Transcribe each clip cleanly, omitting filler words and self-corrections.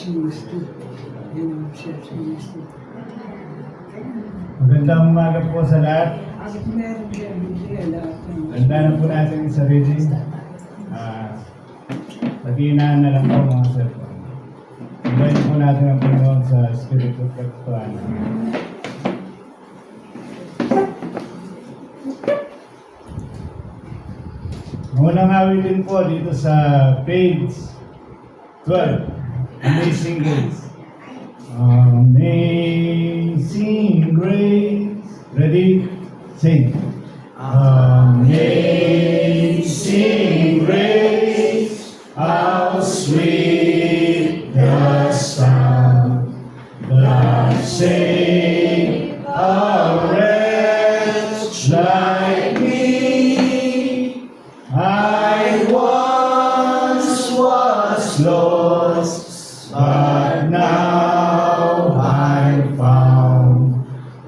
siyang gusto. Yun ang siya siyang gusto. Magandang umaga po sa lahat. At meron siya bibigay lahat ng Ganda na po natin yung sarili. Patinaan na lang po mga sir. Ibayin po natin ang Panginoon sa Espiritu Katuan. Unang awitin po dito sa page 12. Amazing Grace. Amazing Grace. Ready? Sing. Amazing Grace, how sweet the sound that saved a wretch like me. I once was lost, but now I'm found.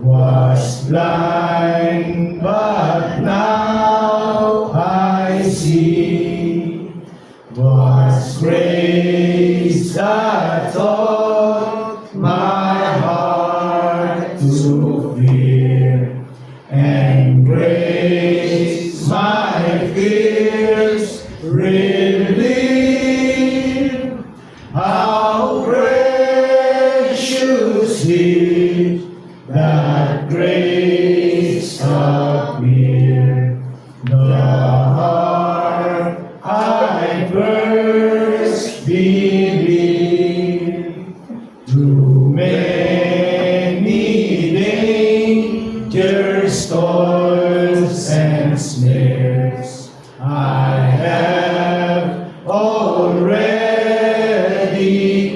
Was blind, but now I see. Was grace that taught my heart to fear, and grace my fears relieve. How precious is that grace appeared, the heart I first believed. Through many dangers, toils, and snares, I have already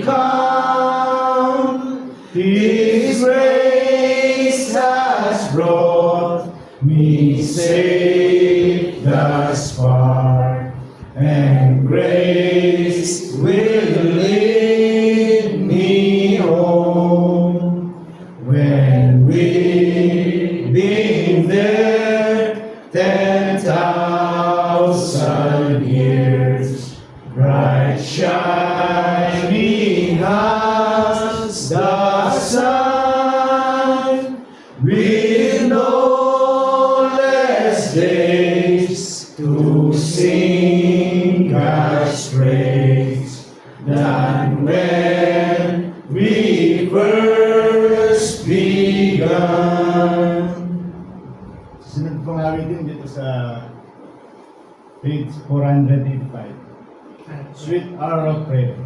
come. His grace has brought me safe thus far, and grace will lead me home. When we've been there 10,000 years, bright shining as the sun, with no less days to sing God's praise than when we first began. Sunod pong awitin dito sa page 485. Sweet hour of prayer.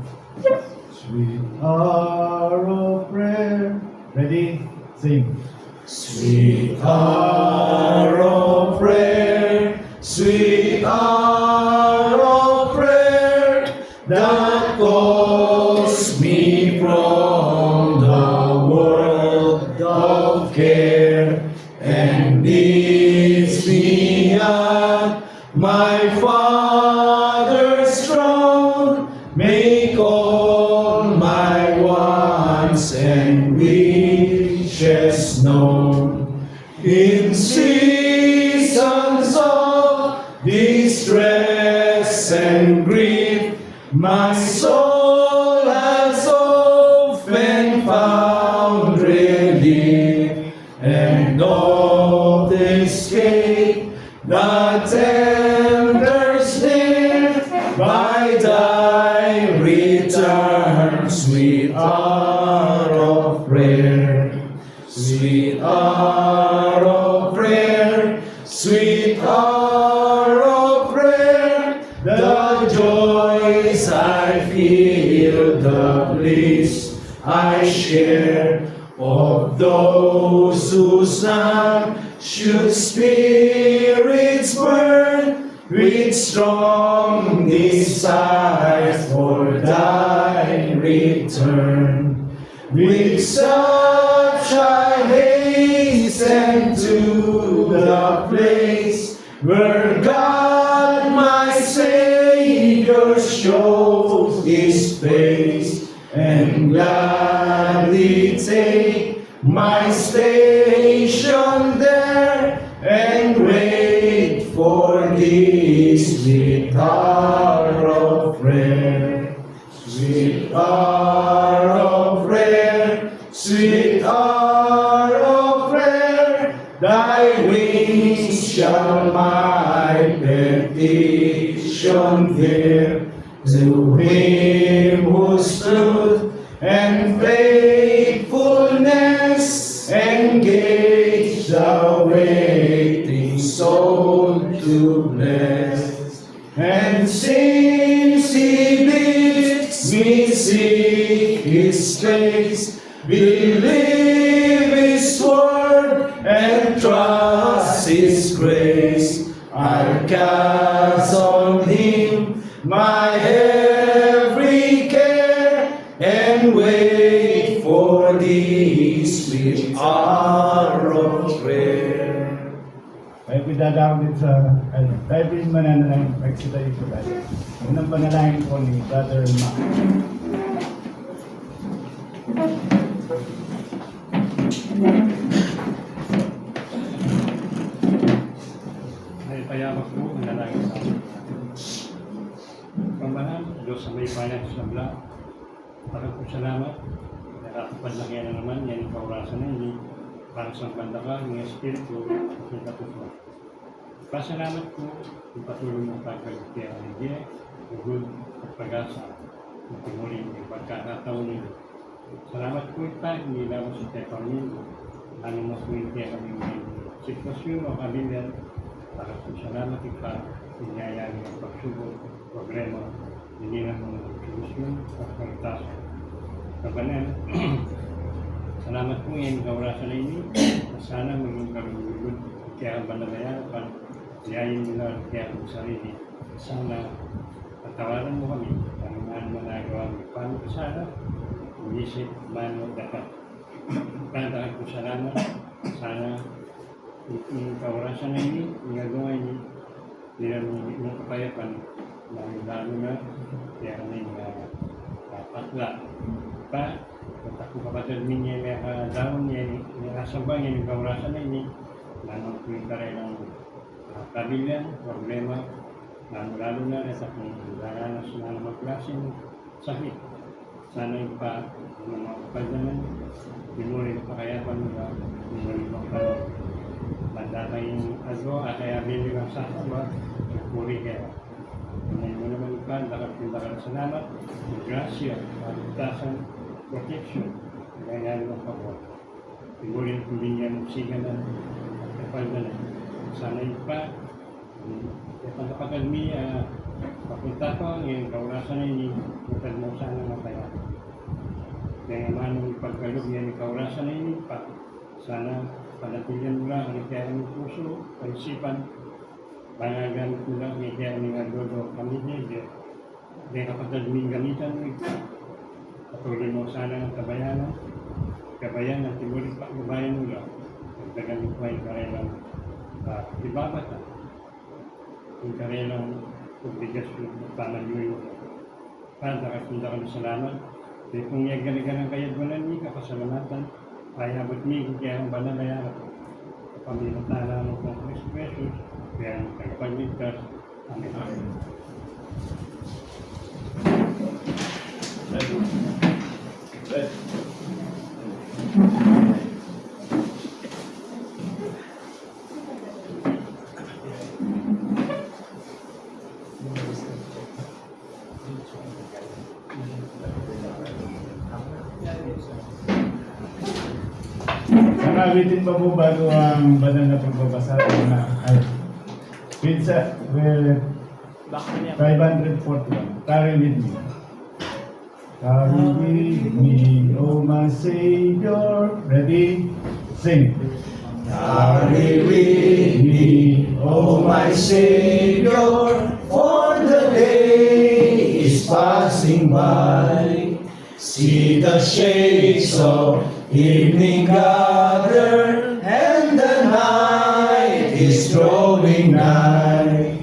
Sweet hour of prayer. Ready? Sing. Sweet hour of prayer, sweet hour of prayer, that calls me from the world of care and leads me at my Father's throne. Make all my wants and wishes known. In seasons of distress and grief, my soul has often found relief, and oft escape the tender snare by thy return. Sweet hour of prayer, sweet hour of prayer, sweet hour of prayer, the joys I feel, the bliss I share, of those whose should spirits burn with strong desire for thy return. With such I hasten to the place where God my Savior shows His face, and gladly take my station there, and wait for this sweet hour of prayer, sweet hour to Him whose truth and faithfulness engage the waiting soul to bless. And since He bids me seek His face, believe His word and trust His grace, I'll cast on Him my every care and wait for the sweet hour of prayer. Tayo po dadawag din sa, tayo po yung mananalangin, magsita yung po tayo. Unang panalangin po ni Brother Mac. Ay payamak po ang lalaki sa amin. Pamahal, Diyos sa may finance na bla. Parang po salamat. Nakatupad lang yan na naman, yan yung kaurasan na hindi. Parang sa banda ka, yung espiritu, kita po po. Pasalamat po, yung patuloy mong pagkagkaya ng Diya, ugod at pag-asa, ng timuling yung pagkakataon nila. Salamat po ita, hindi lamang sa tayo pamilya. Ano mas mintiya kami ng sitwasyon o kabilan. Para po salamat ita, inyayari ang pagsubok, problema, hindi na mga solusyon at pagtasan. Kabanan, salamat po yan kaurasan na ini. Sana maging karunugod. Kaya ang banalayan pa, siyayin nila kaya ang sarili. Sana patawaran mo kami. Ano man managawa mo. Paano ka sana? Isip, mano, dapat. Pagkakataon po salamat. Sana yung kaurasan na ini, ginagawa ini, nilang yung kapayapan, lalo na, kaya kami patla. Pa, kung kapatid niya may daon niya, nakasabang niya yung kaurasan na ini, lalo po yung taray ng kabilan, problema, lalo na sa kung daranas na naman klaseng sakit. Sana yung pa, ng mga kapadanan, pinuri pa kaya pa nila, pinuri pa pa banda kayong agaw, kaya bili lang sa asama, pinuri kaya. Ngayon mo naman ipan, dapat salamat, yung grasya, pagtasan, protection, kaya ng pagkawa. Pinuri ang kulinya ng siganan, at kapadanan. Sana yung pa, kapag kami, papunta ko, ngayon kaurasan na ini, kapag mo sana mataya. Kaya naman yung pagkalog niya ni kaurasan na ini, pa, sana panatilian mo lang ang kaya ng puso, kaisipan, pangagamit mo lang ang kaya ng adodo kami niya, kaya kapag admin gamitan mo ito, patuloy mo sana ang kabayanan at timulit pa ang kabayan mo lang, pagdagamit mo ay karelang ibabata, yung karelang pagbigas mo, panaluyo mo. Para nakakunda kami salamat, kaya kung yagaligan ang kayadwanan niya, kapasalamatan, kaya abot niya kaya ang banalayan ako. Pamilatala mo kong Kristo Jesus, kaya ang tagapagligtas. Amen. Awitin pa po bago ang banal na pagbabasa na ay pizza with 541. Carry with me. Carry with me, oh my Savior. Ready? Sing. Carry with me, O my Savior, for the day is passing by. See the shades of evening gather, and the night is drawing nigh.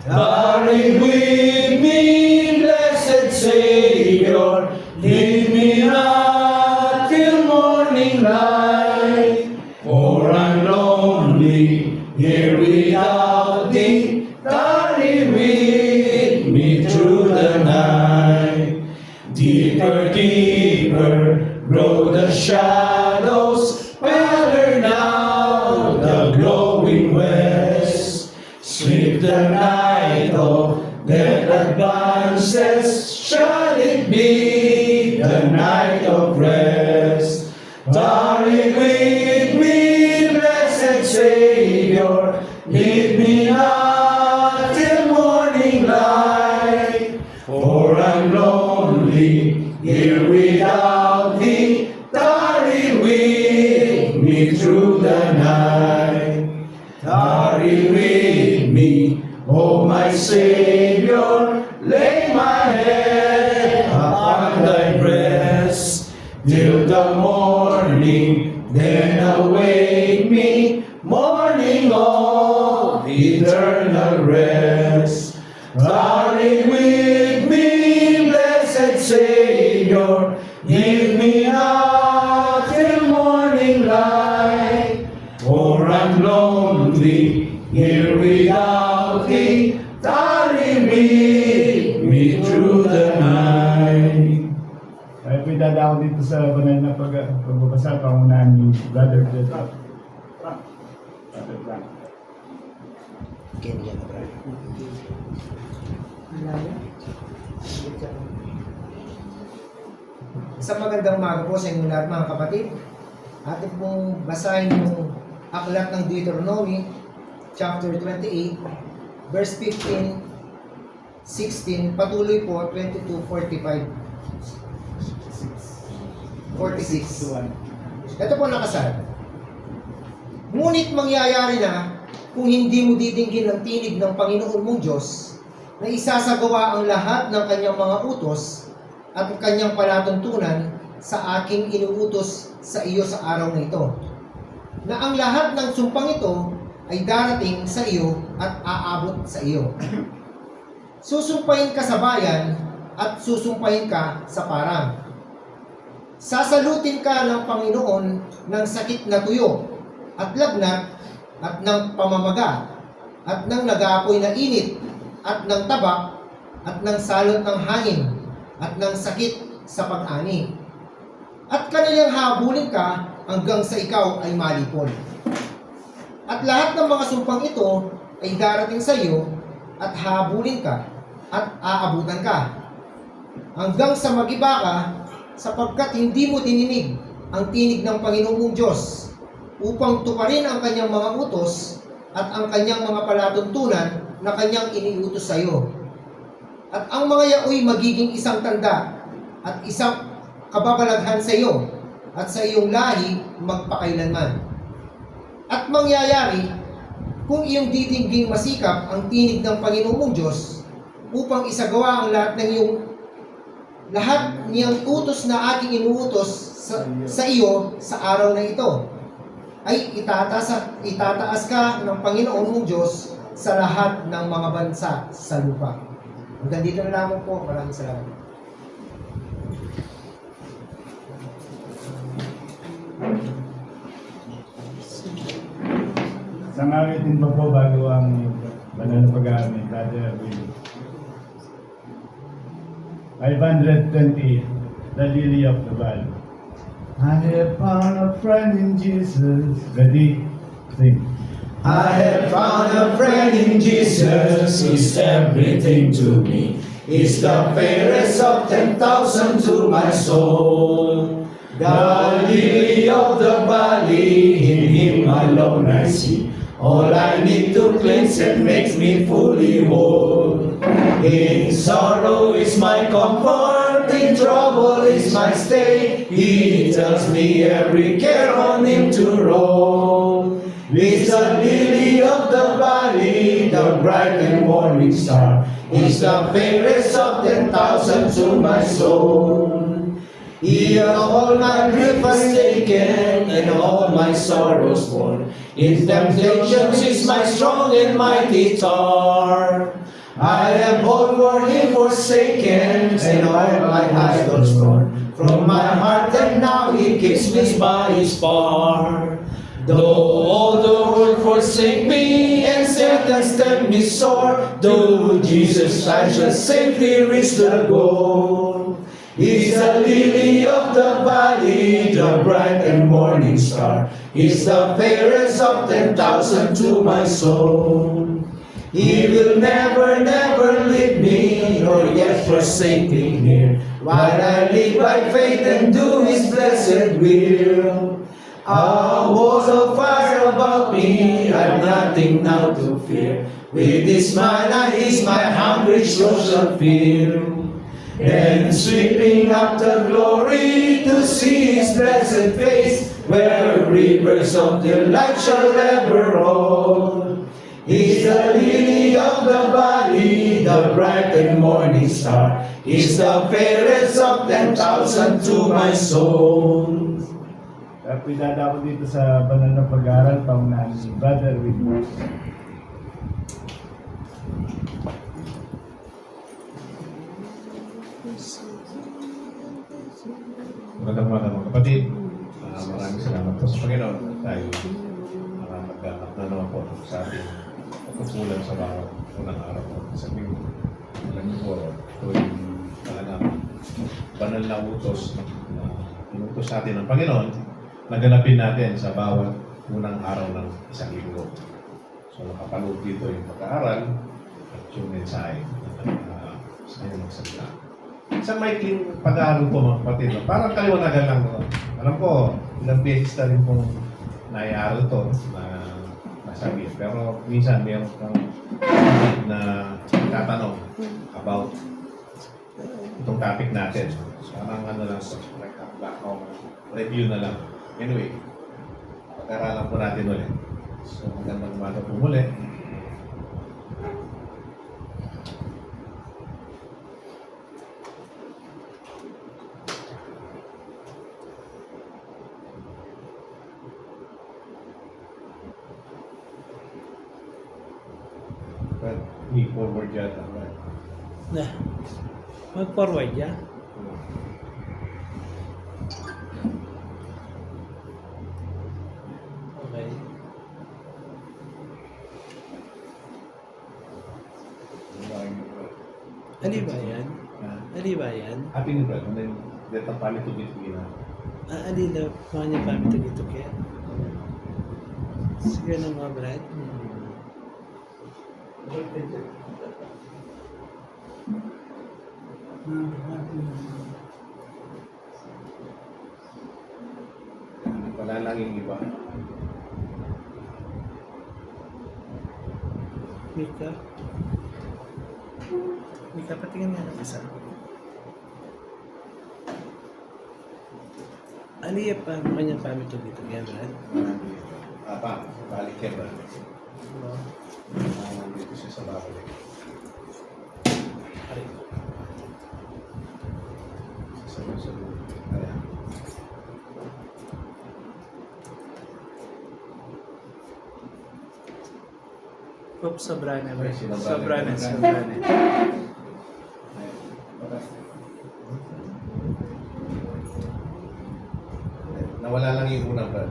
Carry with me, blessed Savior, leave me not till morning light. For I'm lonely here without thee, tarry with me through the night. Deeper, deeper grow the shadows, paler now the glowing west. Sweep the night of death advances shall it be the night of rest. Tarry with me, blessed Savior, lead me not till morning light. For I'm lonely here without thee, tarry with me through the night. Tarry with me, O my Savior, lay my head upon thy breast, till the morning, then awake me, morning of eternal rest. Tarry with me, blessed Savior, give me not till morning light. For I'm lonely here without thee, tarry with me through the night. Ay, po dadako dito sa banal na pagbabasa, pangunahan ni Brother Ted. Isang magandang umaga po sa inyo lahat mga kapatid. Atin pong basahin yung aklat ng Deuteronomy, chapter 28, verse 15, 16, patuloy po 22, 45, 46. Ito po nakasal. Ngunit mangyayari na kung hindi mo didinggin ang tinig ng Panginoon mong Diyos na isasagawa ang lahat ng kanyang mga utos at kanyang palatuntunan sa aking inuutos sa iyo sa araw na ito, na ang lahat ng sumpang ito ay darating sa iyo at aabot sa iyo. Susumpahin ka sa bayan at susumpahin ka sa parang. Sasalutin ka ng Panginoon ng sakit na tuyo at lagnat at ng pamamaga at ng nag-aapoy na init at ng tabak at ng salot ng hangin at ng sakit sa pag-ani. At kanilang habulin ka hanggang sa ikaw ay malipol. At lahat ng mga sumpang ito ay darating sa iyo at habulin ka at aabutan ka hanggang sa magiba ka, sapagkat hindi mo dininig ang tinig ng Panginoong mong Diyos upang tuparin ang kanyang mga utos at ang kanyang mga palatuntunan na kanyang iniutos sa iyo. At ang mga yaoy magiging isang tanda at isang kababalaghan sa iyo at sa iyong lahi magpakailanman. At mangyayari kung iyong didingging masikap ang tinig ng Panginoong mong Diyos upang isagawa ang lahat niyang utos na aking inuutos sa iyo sa araw na ito, ay itataas ka ng Panginoon mong Diyos sa lahat ng mga bansa sa lupa. Hanggang dito na lamang po. Maraming salamat. Sangawitin pa po bago ang banal na pag-aamin, Brother Will. 528, The Lily of the Valley. I have found a friend in Jesus. Ready? Sing. I have found a friend in Jesus, He's everything to me. He's the fairest of 10,000 to my soul. The lily of the valley, in Him alone I see. All I need to cleanse and makes me fully whole. In sorrow is my comfort, in trouble is my stay. He tells me every care on Him to roll. He's the lily of the valley, the bright and morning star. He's the fairest of 10,000 to my soul. He all my grief has taken, and all my sorrows borne. In temptations is my strong and mighty tower. I have all for Him forsaken, and all my idols torn from my heart, and now He keeps me by His power. Though all the world forsake me, and Satan stem me sore, though Jesus I shall safely reach the goal. He's the lily of the valley, the bright and morning star. He's the fairest of 10,000 to my soul. He will never, never leave me, nor yet forsake me here. While I live by faith and do His blessed will. Walls of fire about me, I've nothing now to fear. With His manna is my hungry soul shall fill. Then sweeping up the glory to see His blessed face, where rivers of delight shall ever roll. He's the lily of the valley, the bright and morning star. He's the fairest of 10,000 to my soul. At pinada ako dito sa banal na pag-aaral, paunahan si Brother Whitmore. Magandang umaga mga kapatid. Maraming salamat po sa Panginoon. Tayo magkakat na naman po sa ating pagkukulan sa bawat unang araw po. Sa linggo, alam niyo po, ito yung talagang banal na utos na inutos natin ng Panginoon na ganapin natin sa bawat unang araw ng isang linggo. So nakapaloob dito yung pag-aaral at yung mensahe na sa kanyang magsalita. Isang maikling pag-aaral po mga kapatid, no? Parang kaliwanagan lang. No? Alam ko, ilang beses na rin pong naiaral to na nasabi. Pero minsan mayroon kang na tatanong about itong topic natin. So, parang ano lang, review na lang. Anyway, pag-aralan po natin ulit. So, magandang umaga po muli. But we forward yata. Right? Na. Mag-forward ya. Okay. Ano ba yan? Ano ba yan? Ating brad, and then let the pali to get na. Ano na mga niya kami ito kaya? Sige na mga brad. Wala lang yung iba. Mika. Mika, patingin nga ng isa. Ano yung kanyang pamit ito dito? Yan, Brad? Apa, balik yan ba? Ano? Dito siya sa balik. Aray. Sa ayan. Oops, sobra na, Brad. Sobra na. Sobra na, sobra na. Nawala lang yung unang brad.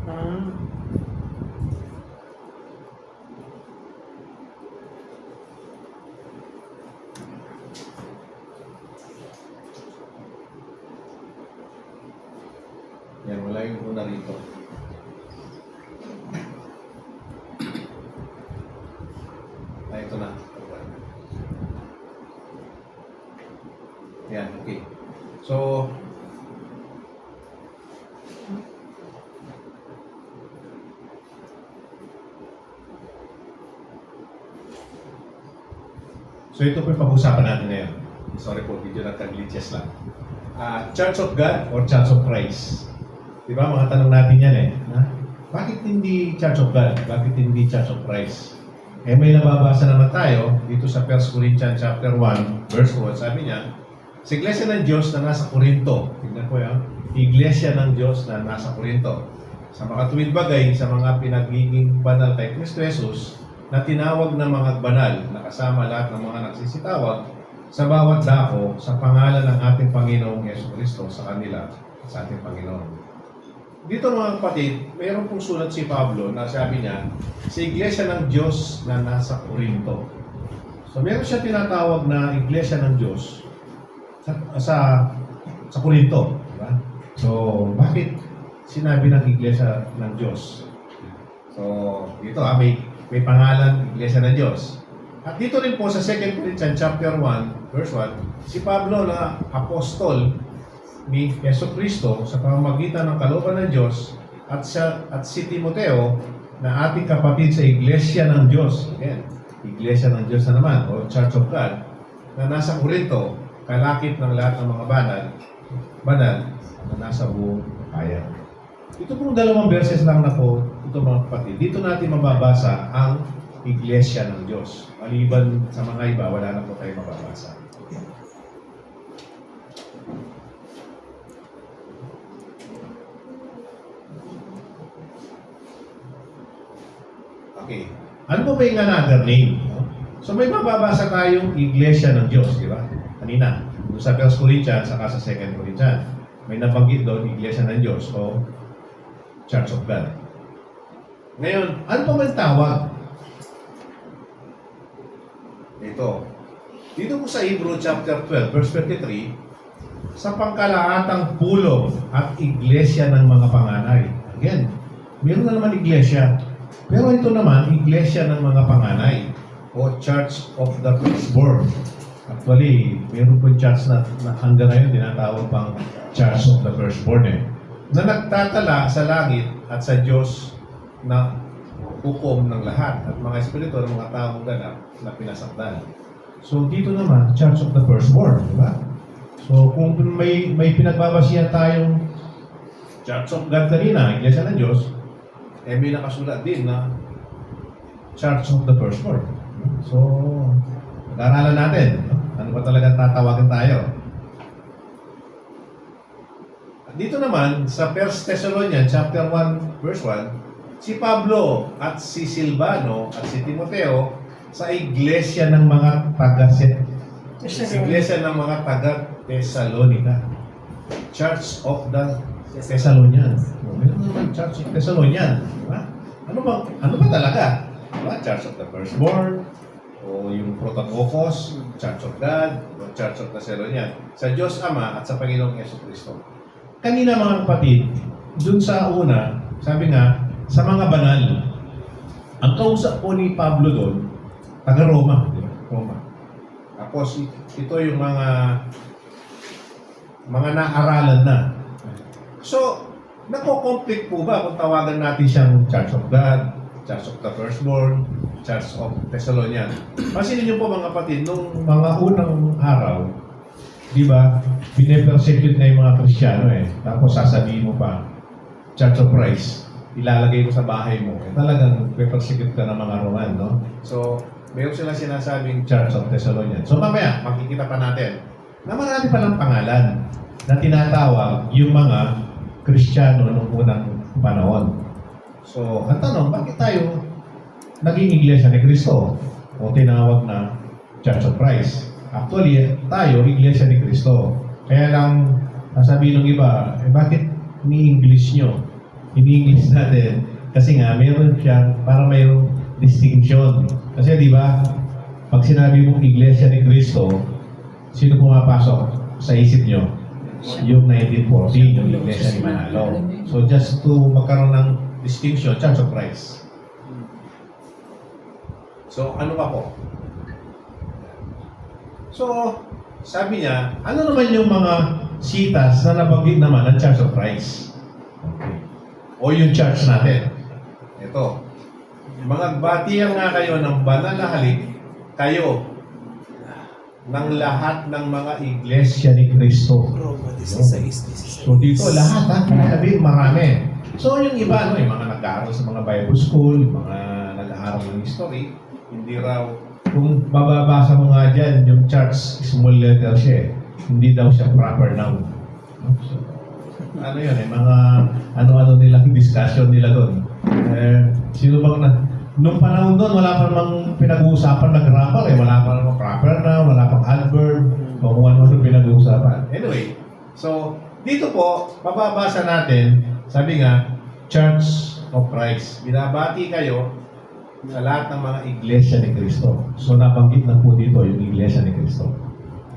Ah. Yan, wala yung una rito. Ito na. Yan, okay. So, ito po yung pag-usapan natin ngayon. Sorry po, video na tag-glitches lang. Church of God or Church of Christ? Di ba, mga tanong natin yan eh. Ha? Bakit hindi Church of God? Bakit hindi Church of Christ? Eh may nababasa naman tayo dito sa 1 Corinthians chapter 1, verse 1. Sabi niya, sa Iglesia ng Diyos na nasa Corinto. Tignan ko yan. Iglesia ng Diyos na nasa Corinto. Sa makatuwid bagay, sa mga pinagiging banal kay Kristo Jesus, na tinawag ng mga banal, na kasama lahat ng mga nagsisitawag, sa bawat dako, sa pangalan ng ating Panginoong Yesu Kristo sa kanila, sa ating Panginoon. Dito mga kapatid, mayroon pong sulat si Pablo na sabi niya, sa Iglesia ng Diyos na nasa Corinto. So meron siya tinatawag na Iglesia ng Diyos sa Corinto. Diba? So bakit sinabi ng Iglesia ng Diyos? So dito may may pangalan, Iglesia ng Diyos. At dito rin po sa 2 Corinthians chapter 1, verse 1, si Pablo na apostol ni Yeso Cristo sa pamamagitan ng kalooban ng Diyos at si Timoteo na ating kapatid sa Iglesia ng Diyos. Again, Iglesia ng Diyos na naman, o Church of God, na nasa Corinto, kalakip ng lahat ng mga banal na nasa buong bayan. Ito pong dalawang verses lang na po, ito mga kapatid. Dito natin mababasa ang Iglesia ng Diyos. Maliban sa mga iba, wala na po tayo mababasa. Okay. Ano po ba yung another name? So may mababasa tayong Iglesia ng Diyos, di ba? Kanina, doon sa 1 Corinthians, saka sa 2 Corinthians, may nabanggit doon, Iglesia ng Diyos o Church of God. Ngayon, ano pa man tawag? Ito. Dito po sa Hebrew chapter 12, verse 23, sa pangkalahatang pulong at iglesia ng mga panganay. Again, meron na naman iglesia. Pero ito naman, iglesia ng mga panganay o Church of the Firstborn. Actually, meron po church na hanggang ngayon tinatawag pang Church of the Firstborn na nagtatala sa langit at sa Diyos na hukom ng lahat at mga espiritu ng mga taong ganap na pinasakdal. So dito naman, Church of the Firstborn, di ba? So kung may pinagbabasihan tayong Church of God kanina, Iglesia ng Diyos, may nakasulat din na Church of the Firstborn. So, pag-aralan natin, ano ba talaga tatawagan tayo? At dito naman, sa 1 Thessalonians chapter 1, verse 1, si Pablo at si Silvano at si Timoteo sa iglesia ng mga iglesia ng mga taga-Thessalonica. Church of the Thessalonians. Meron naman Church of Thessalonians. Diba? Ano ba talaga? Diba? Church of the Firstborn, o yung Prototokos, Church of God, o Church of Thessalonians. Sa Diyos Ama at sa Panginoong Yeso Cristo. Kanina mga kapatid, dun sa una, sabi nga, sa mga banal, ang kausap po ni Pablo doon, taga-Roma. Diba? Roma. Tapos ito yung mga naaralan na. So, nako-conflict po ba kung tawagan natin siyang Church of God, Church of the Firstborn, Church of Thessalonians? Pansinin niyo po mga kapatid, nung mga unang araw, di ba, pine-persecute na yung mga Kristiyano Tapos sasabihin mo pa, Church of Christ, ilalagay mo sa bahay mo. Talagang pe-persecute ka ng mga Roman, no? So, mayroon silang sinasabing Church of Thessalonians. So, mamaya, makikita pa natin na marami palang pangalan na tinatawag yung mga Kristiyano noong unang panahon. So, ang tanong, bakit tayo naging Iglesia ni Cristo o tinawag na Church of Christ? Actually, tayo, Iglesia ni Cristo. Kaya lang, sasabihin ng iba, bakit ni-English nyo? Ini-English natin. Kasi nga, meron siyang, para mayroong distinction. Kasi di ba, pag sinabi mong Iglesia ni Cristo, sino pumapasok sa isip nyo? Yung 1940, yung Iglesia ni Manalo. So just to magkaroon ng distinction, Church of Christ. So ano pa po? So, sabi niya, ano naman yung mga sitas na nabanggit naman ng Church of Christ? Okay. O yung church natin. Ito. Magbatiyan nga kayo ng banal na halik, kayo ng lahat ng mga iglesia ni Cristo. Roma 16. So dito lahat sabi marami. So yung iba yung mga nag-aaral sa mga Bible school, yung mga nag-aaral ng history, hindi raw kung mababasa mo nga dyan, yung church, small letter siya hindi daw siya proper noun. So, ano yun mga ano-ano nilang discussion nila doon. Sino bang nung panahon doon, wala pa namang pinag-uusapan na grammar wala pa namang proper noun, wala pang adverb, o kung ano pinag-uusapan. Anyway, so dito po, mababasa natin, sabi nga, Church of Christ. Binabati kayo sa lahat ng mga iglesia ni Cristo. So nabanggit na po dito yung iglesia ni Cristo.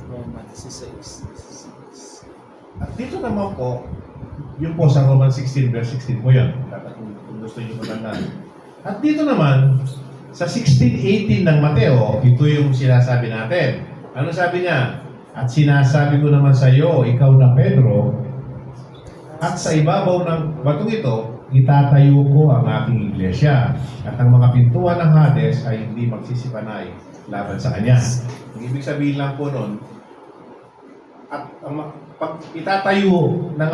Roma 16. At dito naman po, yung po sa Romans 16 verse 16 po yun. Dapat kung gusto nyo matandaan. At dito naman, Sa 16:18 ng Mateo, ito yung sinasabi natin. Ano sabi niya? At sinasabi ko naman sa iyo, ikaw na Pedro, at sa ibabaw ng batong ito, itatayo ko ang aking iglesia. At ang mga pintuan ng Hades ay hindi magsisipanay laban sa kanya. Ang ibig sabihin lang po nun, at ang pag itatayo ng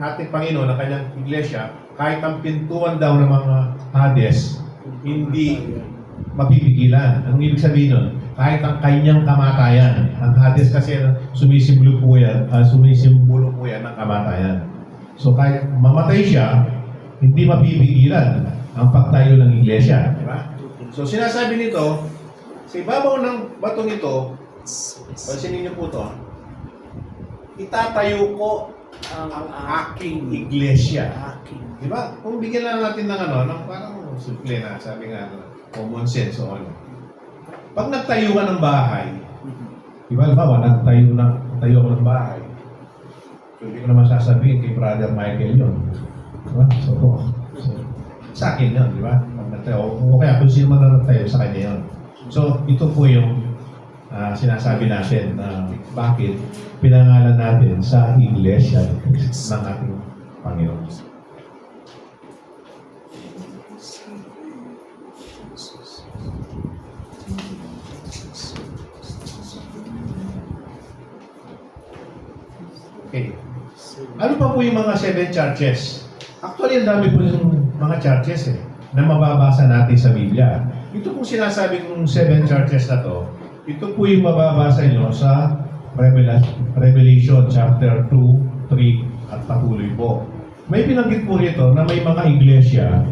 ating Panginoon, ng kanyang iglesia, kahit ang pintuan daw ng mga Hades, hindi mapipigilan. Anong ibig sabihin nun? Kahit ang kanyang kamatayan. Ang Hades kasi sumisimbolo po yan ng kamatayan. So kahit mamatay siya, hindi mapipigilan ang pagtayo ng iglesia. Diba? So sinasabi nito, sa ibabaw ng batong ito, pansinin niyo po ito, itatayo ko ang aking iglesia. Diba? Kung bigyan lang natin ng ng parang simple na, sabi nga, common sense o ano. Pag nagtayo ka ng bahay, diba, nagtayo ako ng bahay. So, hindi ko naman sasabihin kay Brother Michael yun. Diba? So, sa akin yun, diba? Pag nagtayo, o kaya kung sino man na nagtayo, sa kanya yun. So, ito po yung sinasabi natin na bakit pinangalan natin sa iglesia ng ating Panginoon. Okay. Ano pa po yung mga 7 churches? Actually, ang dami po yung mga churches na mababasa natin sa Biblia. Ito pong sinasabi kong 7 churches na to, ito po yung mababasa nyo sa Revelation chapter 2, 3 at patuloy po. May binanggit po rito na may mga iglesia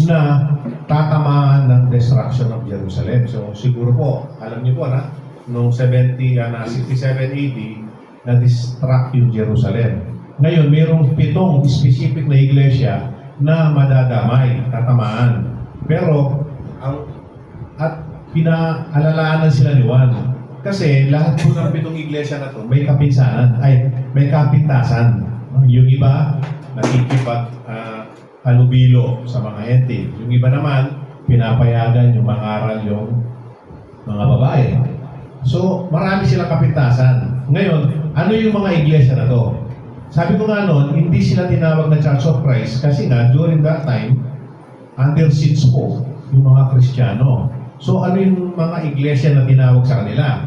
na tatamaan ng destruction of Jerusalem. So siguro po, alam niyo po na, noong 67 AD, na-distract yung Jerusalem. Ngayon, mayroong 7 specific na iglesia na madadamay, tatamaan. Pero, pinaalalahanan sila ni Juan. Kasi lahat po ng 7 iglesia na to may kapinsanan, may kapintasan. Yung iba, nakikipag halubilo sa mga ente. Yung iba naman, pinapayagan yung mangaral yung mga babae. So, marami silang kapintasan. Ngayon, ano yung mga iglesia na to? Sabi ko nga noon, hindi sila tinawag na Church of Christ kasi nga, during that time, under siege po yung mga Kristiyano. So, ano yung mga iglesia na tinawag sa kanila?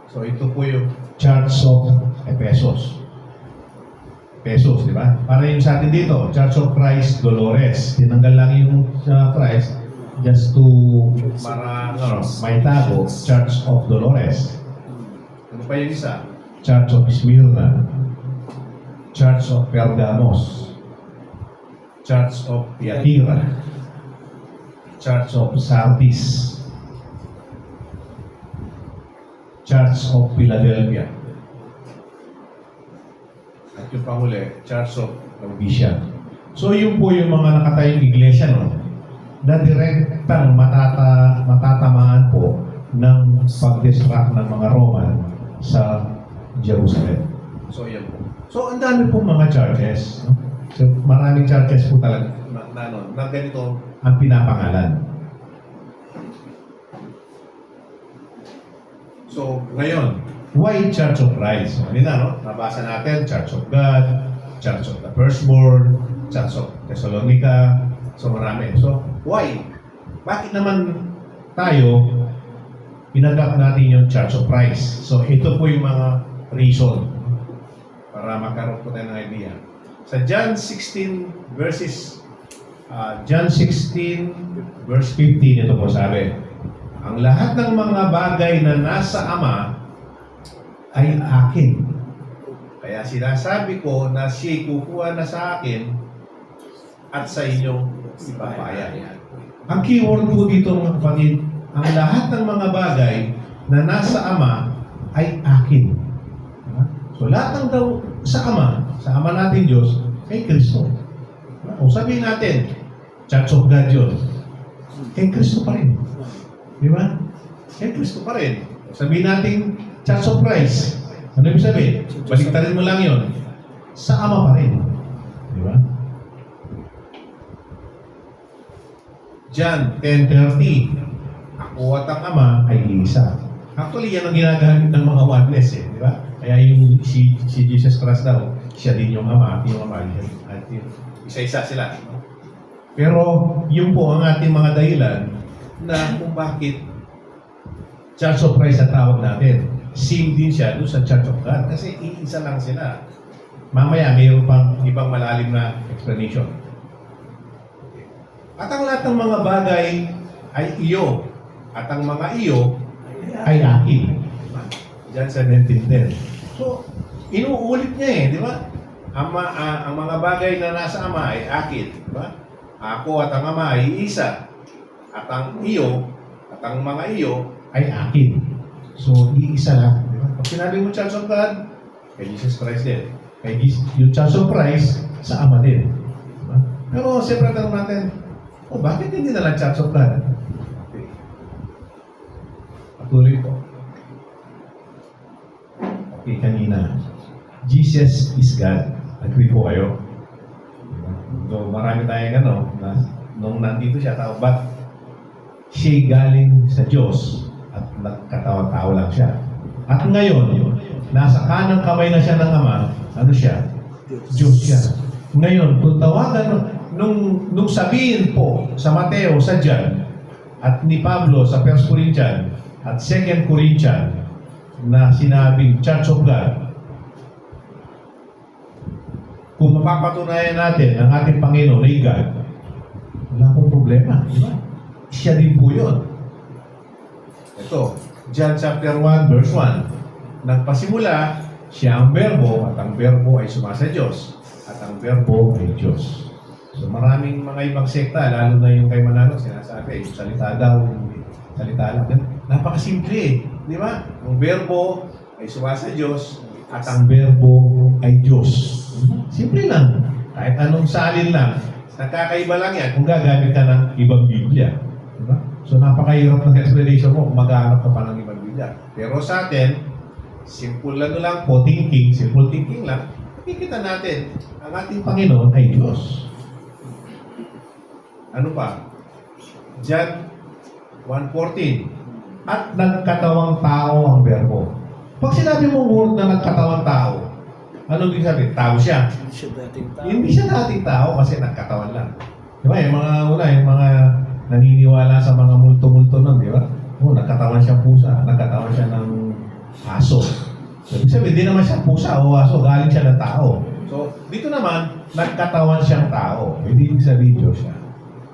So, ito po yung Church of Ephesus. Ephesus, di ba? Para yung sa atin dito, Church of Christ Dolores. Tinanggal lang yung Christ just to para may tago, Church of Dolores. Ano pa yung isa? Church of Smyrna, Church of Pergamos, Church of Thyatira, Church of Sardis, Church of Philadelphia, at yung panghuli, Church of Laodicea. So yun po yung mga nakatayong iglesia na direktang matatamaan po ng pag-distract ng mga Roman sa Jerusalem. So yan po. So ang dami pong mga churches. So, maraming churches po talaga na ganito ang pinapangalan. So ngayon, why Church of Christ? Nabasa natin, Church of God, Church of the Firstborn, Church of Thessalonica, so marami. So, why? Bakit naman tayo pinagak natin yung Church of Christ? So, ito po yung mga reason para magkaroon po tayo ng idea. Sa John 16 verse 15, ito po sabi, ang lahat ng mga bagay na nasa Ama ay akin. Kaya sinasabi ko na siya'y kukuha na sa akin at sa inyong ipapaya. Ang keyword po dito mga kapatid, ang lahat ng mga bagay na nasa Ama ay akin. So lahat ng daw sa Ama natin Diyos, kay Kristo. O sabihin natin, Church of God yun, kay Kristo pa rin. Di ba? Kay Kristo pa rin. Sabihin natin, Church of Christ. Ano ibig sabihin? Baliktarin mo lang yun. Sa Ama pa rin. Di ba? John 10:30, ako at ang Ama ay isa. Actually, yan ang ginagamit ng mga oneness eh, di ba? Kaya yung si Jesus Christ daw, siya din yung Ama, at yung Ama, at isa-isa sila. No? Pero yun po ang ating mga dahilan na kung bakit Church of Christ ang tawag natin. Same din siya doon sa Church of God kasi iisa lang sila. Mamaya, mayroon pang ibang malalim na explanation. At ang lahat ng mga bagay ay iyo. At ang mga iyo ay akin. Diyan sa 19:10. So, inuulit niya eh, di ba? Ang mga bagay na nasa Ama ay akin. Di ba? Ako at ang Ama ay isa. At ang iyo, at ang mga iyo ay akin. So, iisa lang. Di ba? Pag sinabi mo Church of God, kay Jesus Christ din. Yung Church of Christ, sa Ama din. Di ba? Pero, siyempre tanong natin, bakit hindi na lang Church of God? Okay. Patuloy po. Okay, kanina. Jesus is God. Agree po kayo? So, marami tayong nung nandito siya, but siya'y galing sa Diyos at nagkatawa-tao lang siya. At ngayon, nasa kanang kamay na siya ng Ama, ano siya? Diyos siya. Ngayon, kung tawagan, nung sabihin po sa Mateo, sa John, at ni Pablo sa 1 Corinthians at 2 Corinthians na sinabing Church of God, kung mapapatunayan natin ang ating Panginoon ay God, wala pong problema. Di ba? Siya din po yun. Ito, John chapter 1, verse 1. Nagpasimula, siya ang berbo at ang berbo ay sumasa Diyos at ang berbo ay Diyos. So maraming mga ibang sekta, lalo na yung kay Manalo, sinasabi, yung salita daw, yung salita lang. Napakasimple eh. Di ba? Ang berbo ay sumasa Diyos at ang berbo ay Diyos. Simple lang. Kahit anong salin lang. Nakakaiba lang yan kung gagamit ka ng ibang Biblia. Diba? So napakahirap ng explanation mo kung maghahanap ka pa ng ibang Biblia. Pero sa atin, simple lang po thinking, simple thinking lang, makikita natin, ang ating Panginoon ay Diyos. Ano pa? John 1:14. At nagkatawang tao ang berbo. Pag sinabi mong word na nagkatawang tao, ano ibig sabihin? Tao siya. Hindi siya dating tao. Hindi siya dating tao kasi nagkatawan lang. Di ba? Yung mga naniniwala sa mga multo-multo nun, di ba? Nagkatawan siya pusa, nagkatawan siya ng aso. So, ibig sabihin, di naman siya pusa o aso, galing siya ng tao. So, dito naman, nagkatawan siyang tao. Hindi ibig sabihin Diyos siya.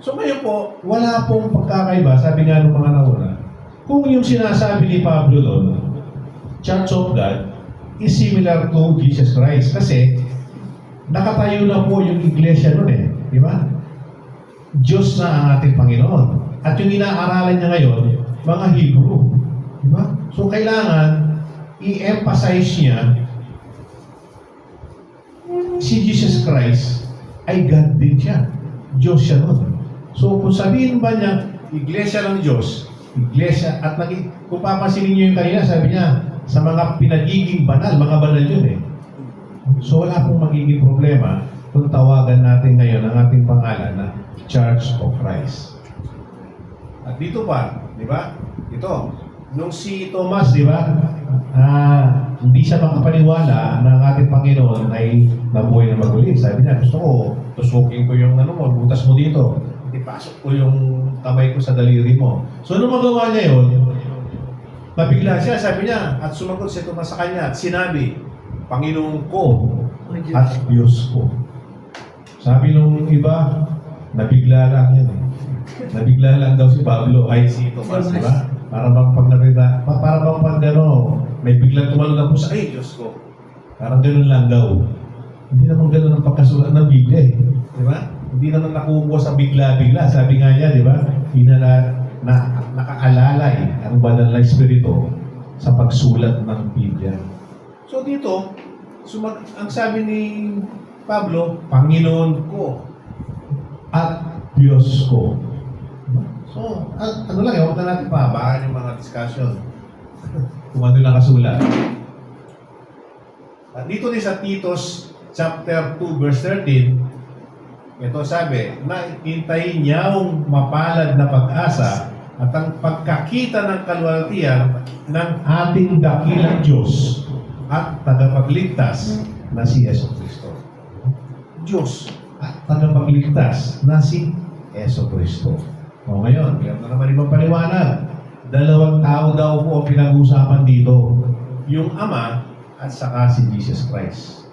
So, ngayon po, wala pong pagkakaiba, sabi nga ng mga nauna, kung yung sinasabi ni Pablo doon, Church of God, is similar to Jesus Christ. Kasi, nakatayo na po yung iglesia nun eh. Di ba? Diyos na ang ating Panginoon. At yung inaaralan niya ngayon, mga Hebrew. Di ba? So, kailangan i-emphasize niya si Jesus Christ ay God din siya. Diyos siya nun. So, kung sabihin ba niya, iglesia ng Diyos, iglesia, at kung papansinin niyo yung kanina, sabi niya, sa mga pinagiging banal, mga banal yun eh. So wala pong magiging problema kung tawagan natin ngayon ang ating pangalan na Church of Christ. At dito pa, di ba? Ito, nung si Thomas, di ba? Hindi siya makapaniwala na ang ating Panginoon ay nabuhay na maguli. Sabi niya, gusto ko, tusukin ko yung butas mo dito. Ipasok ko yung kamay ko sa daliri mo. So nung magawa niya yun, nabigla siya, sabi niya, at sumagot si Tomas sa kanya at sinabi, Panginoon ko at Diyos ko. Sabi nung iba, nabigla lang yan eh. Nabigla lang daw si Pablo, ay si Tomas, di ba? Para bang pag nakita, para bang pag may biglang tumalon na po sa, ay Diyos ko. Parang gano'n lang daw. Hindi naman gano'n ang pagkasulat ng Biblia eh. Di ba? Hindi naman nakukuha sa bigla-bigla. Sabi nga niya, di ba? Nakaalalay ang banal na espiritu sa pagsulat ng Biblia. So dito, ang sabi ni Pablo, Panginoon ko at Diyos ko. So, ano lang, huwag na natin pahabakan yung mga discussion. Kung ano lang kasulat. At dito din sa Titus chapter 2 verse 13, ito sabi, na hintayin niyang mapalad na pag-asa at ang pagkakita ng kalwalatian ng ating dakilang Diyos at tagapagligtas na si Yeso Kristo. Diyos at tagapagligtas na si Yeso Kristo. O ngayon, meron na naman ibang paliwanag. Dalawang tao daw po ang pinag-uusapan dito. Yung Ama at saka si Jesus Christ.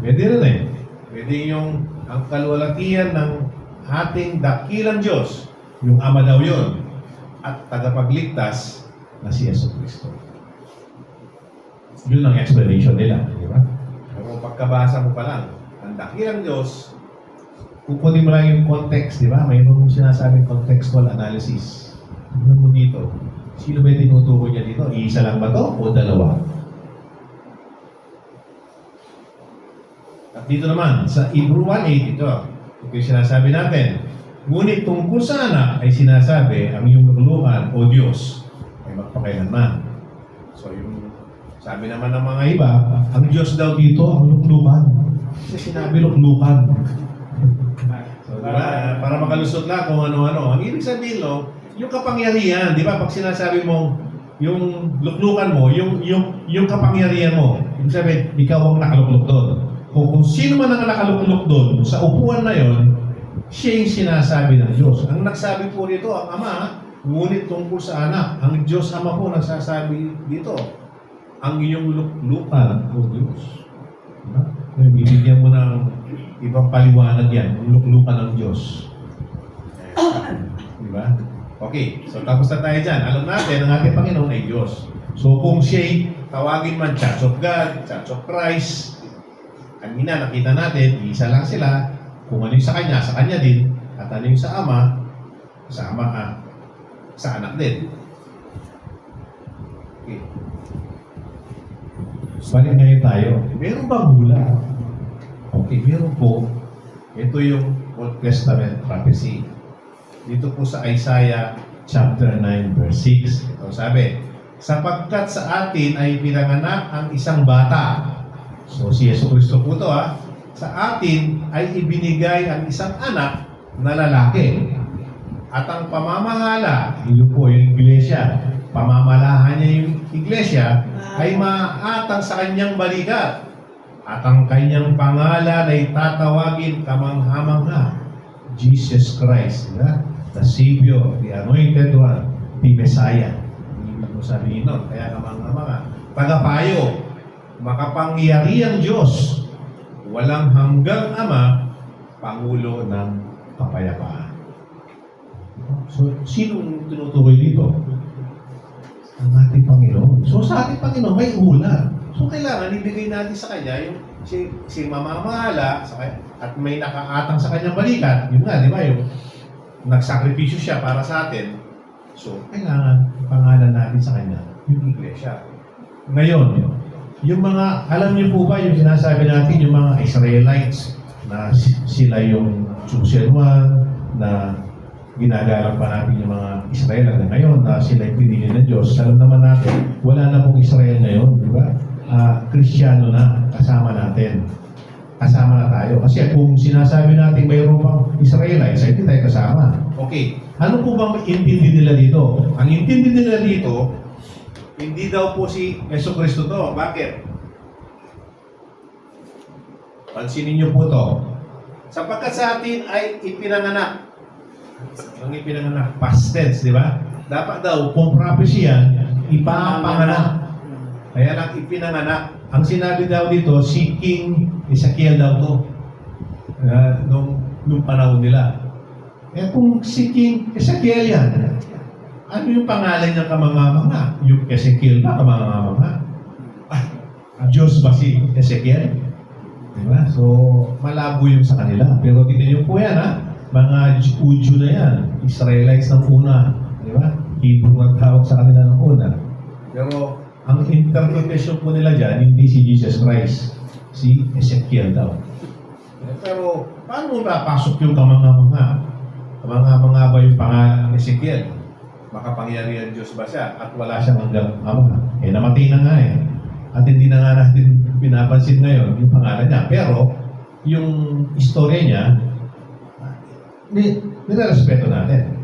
Pwede rin eh. Pwede yung ang kalwalatian ng ating dakilang Diyos. Yung Ama daw yun. At tagapagligtas na si Yeso Kristo. Yun ang explanation nila. Di ba? Pero pagkabasa mo pa lang, ang dakilang Diyos, kukunin mo lang yung context, di ba? Mayroon sinasabing contextual analysis. Tignan mo dito. Sino ba yung tinutukoy niya dito? Iisa lang ba to o dalawa? At dito naman, sa Hebrew 1:8, ito yung sinasabi natin. Ngunit tungkol sa anak ay sinasabi ang iyong luklukan o Diyos ay magpakailanman. So yung sabi naman ng mga iba, ang Diyos daw dito ang luklukan. Kasi sinabi luklukan. So, diba? Para makalusot lang kung ano-ano. Ang ibig sabihin, yung kapangyarihan, di ba? Pag sinasabi mo, yung luklukan mo, yung kapangyarihan mo, ibig sabihin, ikaw ang nakaluklok doon. Kung sino man ang nakaluklok doon, sa upuan na yon, siya yung sinasabi ng Diyos. Ang nagsabi po dito, ang Ama, ngunit tungkol sa anak. Ang Diyos Ama po nagsasabi dito, ang iyong luklukan o Diyos. Diba? Bibigyan mo ng ibang paliwanag yan, ang luklukan ng Diyos. Diba? Okay, so tapos na tayo dyan. Alam natin, ang ating Panginoon ay Diyos. So kung siya'y tawagin man Church of God, Church of Christ, kanina nakita natin, isa lang sila. Kung ano yung sa Kanya din. At ano yung sa Ama sa anak din. Okay. Balik ngayon tayo. Meron bang hula? Okay, meron po. Ito yung Old Testament prophecy. Dito po sa Isaiah chapter 9 verse 6. Ito sabi, sapagkat sa atin ay pinanganak ang isang bata. So si Yesu Kristo po ito sa atin ay ibinigay ang isang anak na lalaki. At ang pamamahala, ito po yung iglesia, pamamalahan niya yung iglesia, ay maaatang sa kanyang balikat. At ang kanyang pangalan ay tatawagin kamangha-mangha, Jesus Christ, the Savior, the Anointed One, the Messiah. Ibig mo sabihin nun, kaya kamangha-mangha, tagapayo, makapangyarihang Diyos, walang hanggang Ama, Pangulo ng Kapayapaan. So, sinong tinutukoy dito? Ang ating Panginoon. So, sa ating Panginoon, may ulat. So, kailangan ibigay natin sa Kanya yung si mamamahala at may nakaatang sa Kanyang balikat. Yun nga, di ba? Yung nagsakripisyo siya para sa atin. So, kailangan pangalan natin sa Kanya yung iglesia. Ngayon, yung mga, alam niyo po ba yung sinasabi natin, yung mga Israelites na sila yung chosen one, na ginagalang pa natin yung mga Israel hanggang ngayon na sila yung pinili ng Diyos. Alam naman natin, wala na pong Israel ngayon, di ba? Kristiyano na, kasama natin. Kasama na tayo. Kasi kung sinasabi natin mayroon pang Israelites, ay hindi tayo kasama. Okay, ano po bang intindi nila dito? Ang intindi nila dito, hindi daw po si Yesu Kristo to. Bakit? Pansinin niyo po to. Sapagkat sa atin ay ipinanganak. Ang ipinanganak, past tense, di ba? Dapat daw, kung prophecy yan, ipapanganak. Kaya lang ipinanganak. Ang sinabi daw dito, si King Ezekiel daw to. Nung panahon nila. Eh kung si King Ezekiel yan, ano yung pangalan niya kamangha-mangha? Yung Ezekiel ba kamangha-mangha? Diyos ba si Ezekiel? Diba? So, malabo yung sa kanila. Pero tignan niyo po yan, mga Udyo na yan. Israelites ng una. Diba? Hebrew ang tawag sa kanila ng una. Pero, ang interpretation po nila dyan, hindi si Jesus Christ. Si Ezekiel daw. Pero, paano mo napasok yung kamangha-mangha? Kamangha-mangha ba yung pangalan ng Ezekiel? Makapangyarihan Diyos ba siya? At wala siyang hanggang Ama. Eh, namatay na nga eh. At hindi na nga natin pinapansin ngayon yung pangalan niya. Pero, yung istorya niya, Nirerespeto natin.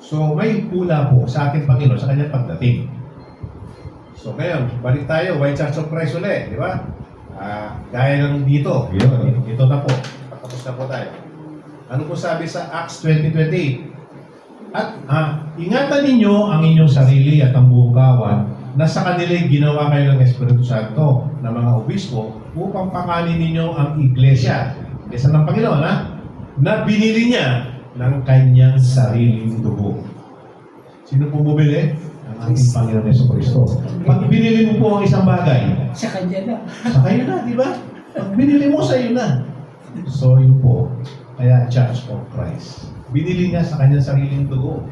So, may pula po sa ating Panginoon sa kanyang pagdating. So, ngayon, balik tayo, White Church of Christ ulit, di ba? Gaya ng dito, yun, ito na po. Patapos na po tayo. Ano po sabi sa Acts 20:28? At ingatan ninyo ang inyong sarili at ang buong kawan na sa kanila'y ginawa kayo ng Espiritu Santo na mga obispo upang pakanin ninyo ang iglesia. Iglesia ng Panginoon, na binili niya ng kanyang sariling dugo. Sino po bumili? Ang ating Panginoon Yesu Cristo. Pag binili mo po ang isang bagay, Sa kanya na. sa kayo na, di ba? Pag binili mo, sa iyo na. So, yun po. Kaya, Church of Christ. Binili niya sa kanyang sariling dugo.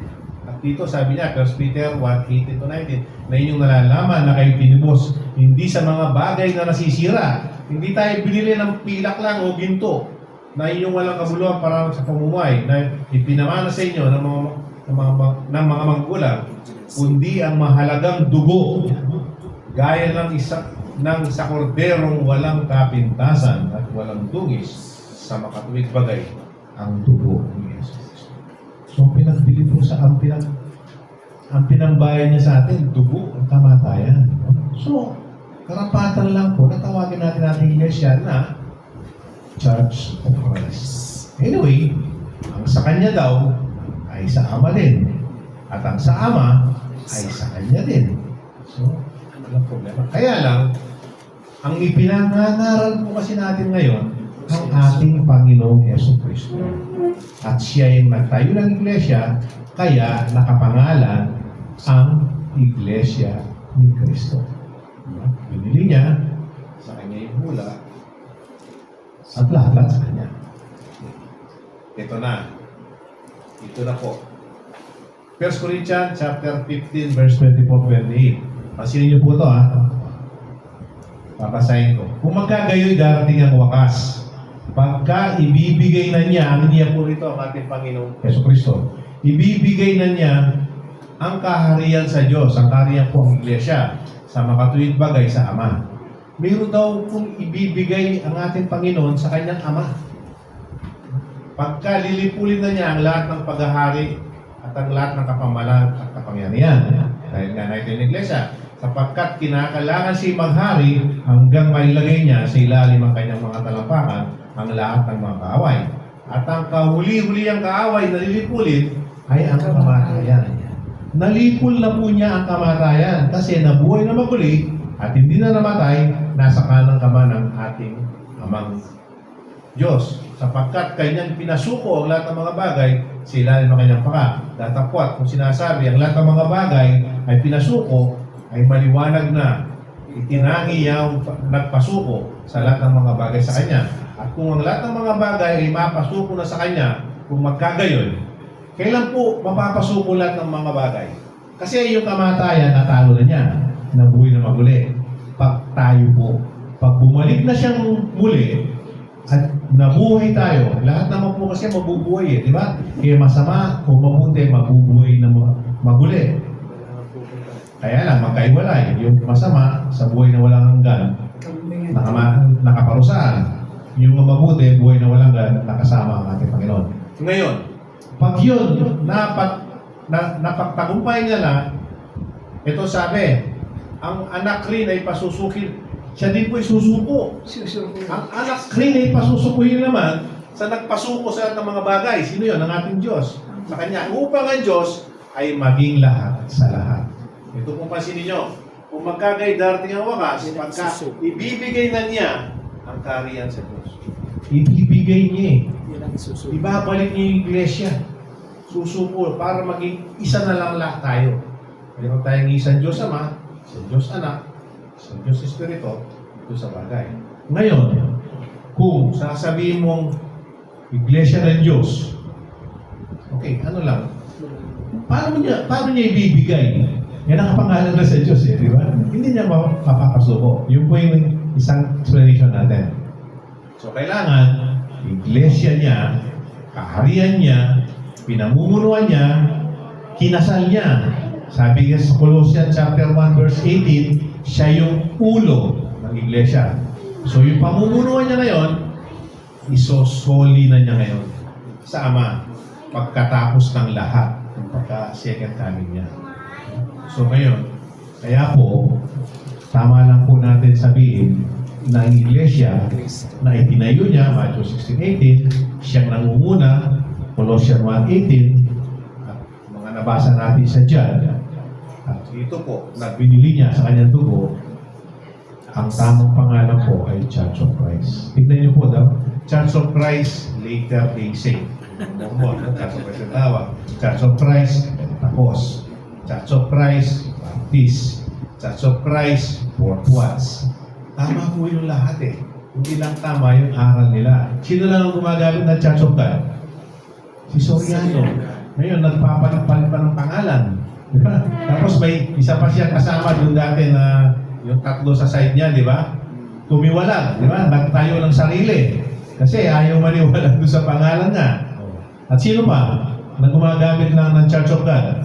At dito, sabi niya, 1 Peter 1:18-19, na inyong nalalaman na kayo tinubos, hindi sa mga bagay na nasisira. Hindi tayo binili ng pilak lang o ginto, na inyong walang kabuluhan para sa pamumuhay, na ipinamana sa inyo ng mga magulang, kundi ang mahalagang dugo, gaya ng sa korderong walang kapintasan at walang dungis sa makatuwid bagay, ang dugo ni Jesus. So, pinagbili po sa ang pinambayan niya sa atin, dugo ang kamatayan. So, karapatan lang po na tawagin natin ating iglesia na Church of Christ. Anyway, ang sa kanya daw ay sa Ama din. At ang sa Ama ay sa kanya din. So, walang problema. Kaya lang, ang ipinangangaral po kasi natin ngayon, ang ating Panginoong Yesu Cristo. At siya yung nagtayo ng iglesia, kaya nakapangalan ang iglesia ni Cristo. Binili niya, sa kanya yung hula, at lahat sa kanya. Ito na. Ito na po. 1 Corinthians chapter 15, verse 24-28. Pasinin niyo po ito, Papasahin ko. Kung magkagayoy, darating ang wakas. Pagka ibibigay na niya, ang niya po rito ang ating Panginoong Yesu Cristo. Ibibigay na niya ang kaharian sa Diyos. Ang kaharian po ang iglesia sa makatuwid bagay sa Ama. Mayroon daw kung ibibigay ang ating Panginoon sa kanyang Ama. Pagka lilipulin na niya ang lahat ng paghahari at ang lahat ng kapamalan at kapangyarihan. Dahil nga natin yung iglesia, sapagkat kinakailangan siya maghari hanggang mailagay niya sa ilalim ang kanyang mga talampakan ang lahat ng mga kaaway. At ang kahuli-huli ang kaaway na lilipulin ay ang kamatayan. Nalipol na po niya ang kamatayan kasi nabuhay na maguli at hindi na namatay, nasa kanang kamay ng ating Amang Diyos. Sapagkat kanyang pinasuko ang lahat ng mga bagay sa ilalim ng kanyang paka. Datapwat kung sinasabi ang lahat ng mga bagay ay pinasuko, ay maliwanag na itinangi yung nagpasuko sa lahat ng mga bagay sa kanya. At kung ang lahat ng mga bagay ay mapasuko na sa kanya, kung magkagayon, kailan po mapapasuko lahat ng mga bagay? Kasi yung kamatayan, natalo na niya. Nabuhay na maguli. Pag tayo po, pag bumalik na siyang muli, at nabuhay tayo, lahat naman po kasi mabubuhay di ba? Kaya masama, kung mabuti, mabubuhay na maguli. Kaya lang, magkaiwalay. Yung masama, sa buhay na walang hanggan, nakaparusahan. Yung mabuti, buhay na walang hanggan, nakasama ang ating Panginoon. Ngayon, pag yun, napagtagumpay niya na, ito sabi, ang anak rin ay pasusukin, siya din po ay susuko. Ang anak rin ay pasusukuhin naman sa nagpasuko sa lahat ng mga bagay. Sino yun? Ang ating Diyos. Sa Kanya. Upang ang Diyos ay maging lahat sa lahat. Ito kung pansinin nyo. Kung magkagay darating ang wakas, pagka ibibigay na niya ang kaharian sa Diyos. Ibibigay niya Yan ang susunod. Ibabalik niya yung iglesia. Susuko para maging isa na lang lahat tayo. Mayroon tayong isang Diyos Ama, isang Diyos Anak, isang Diyos Espiritu, ito sa bagay. Ngayon, kung sasabihin mong iglesia ng Diyos, okay, ano lang, paano niya ibibigay? Yan ang kapangalan na sa Diyos, di ba? Hindi niya mapapasuko. Yun po yung isang explanation natin. So, kailangan, iglesia niya, kaharian niya, pinamumunuan niya, kinasal niya. Sabi nga sa Colossians chapter 1 verse 18, siya yung ulo ng iglesia. So yung pamumunuan niya ngayon, isosoli na niya ngayon sa Ama pagkatapos ng lahat ng pagka-second coming niya. So ngayon, kaya po, tama lang po natin sabihin na ang iglesia na itinayo niya, Matthew 16:18, siyang nangunguna, Colossians 1:18, at mga nabasa natin sa John, at ito po, na binili niya sa kanyang dugo, ang tamang pangalan po ay Church of Christ. Tignan niyo po daw, Church of Christ, later they say. Mormon, Church of Christ ang tawag. Church of Christ, tapos. Church of Christ, Baptist. Church of Christ, Fourth Watch. Tama po yung lahat eh. Hindi lang tama yung aral nila. Sino lang ang gumagamit ng Church of God? Si Soriano. Ngayon, nagpapalit-palit pa ng pangalan. Di ba? Tapos may isa pa siya kasama doon dati na yung tatlo sa side niya, di ba? Tumiwalag, di ba? Nagtayo ng sarili. Kasi ayaw maniwala doon sa pangalan niya. At sino pa na gumagamit lang ng Church of God?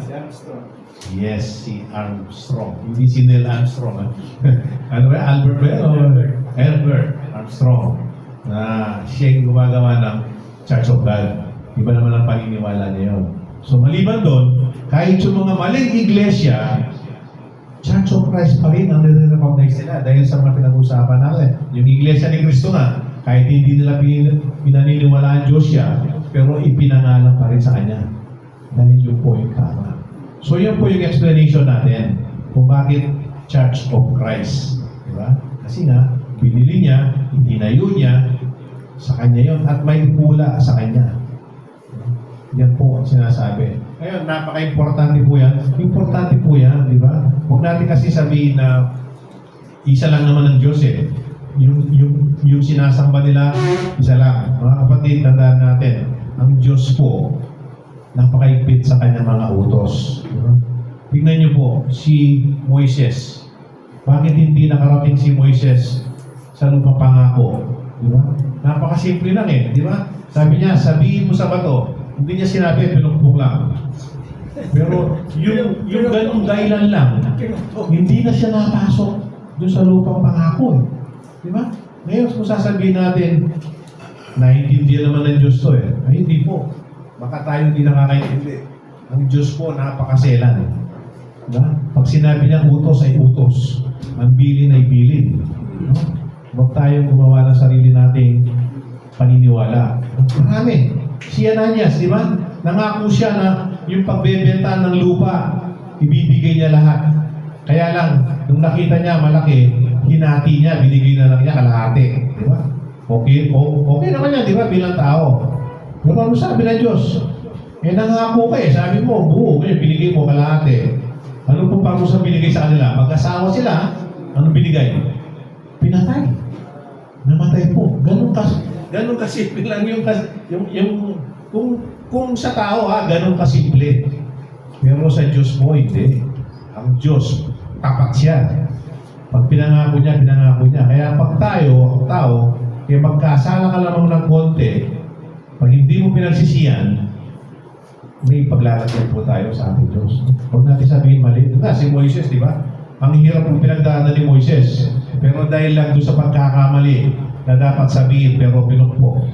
Yes, si Armstrong. Hindi si Neil Armstrong. Ano ba? Albert ba? Albert Armstrong. Na siya yung gumagawa ng Church of God. Iba naman ang paniniwala niya yun. So maliban doon, kahit yung mga maling iglesia, Church of Christ pa rin ang nire-recognize nila dahil sa mga pinag-usapan natin. Yung iglesia ni Cristo nga, kahit hindi nila pinaniniwalaan Diyos siya, pero ipinangalan pa rin sa Kanya. Dahil yun po yung tama. So yun po yung explanation natin kung bakit Church of Christ. Diba? Kasi nga, binili niya, itinayo niya, sa Kanya yun, at may pula sa Kanya. Yan po ang sinasabi. Ngayon, napaka-importante po yan. Importante po yan, di ba? Huwag natin kasi sabihin na isa lang naman ang Diyos eh. Yung sinasamba nila, isa lang. Mga kapatid, tandaan natin, ang Diyos po, napakaigpit sa kanyang mga utos. Diba? Tingnan niyo po, si Moises. Bakit hindi nakarating si Moises sa lupang pangako? Diba? Napakasimple lang eh, di ba? Sabi niya, sabihin mo sa bato. Hindi niya sinabi, pinukpok lang. Pero yung ganung dahilan lang, hindi na siya napasok doon sa lupang pangako eh. Di ba? Ngayon, kung sasabihin natin, naiintindihan naman ng Diyos to eh. Ay, hindi po. Baka tayo hindi nakakaintindi. Ang Diyos po, napakaselan. Diba? Pag sinabi niya utos ay utos. Ang bilin ay bilin. No? Huwag tayong gumawa ng sarili nating paniniwala. Marami. Si Ananias, di ba? Nangako siya na yung pagbebenta ng lupa, ibibigay niya lahat. Kaya lang, nung nakita niya malaki, hinati niya, binigay na lang niya kalahati. Di ba? Okay naman yan, di ba? Bilang tao. Pero ano sabi ng Diyos? Nangako ka eh. Sabi mo, buo, binigay mo kalahati. Ano po parusa binigay sa kanila? Mag-asawa sila, ano binigay? Pinatay. Namatay po. Ganun kasimple lang kung sa tao ganun kasimple. Pero sa Diyos mo, hindi. Ang Diyos, tapat siya. Pag pinangako niya. Kaya pag ang tao, kaya magkasala ka lamang ng konti, pag hindi mo pinagsisiyan, may paglalagyan po tayo sa ating Diyos. Huwag natin sabihin mali. Si Moises, di ba? Ang hirap ng pinagdaanan ni Moises. Pero dahil lang doon sa pagkakamali na dapat sabihin pero pinukpo.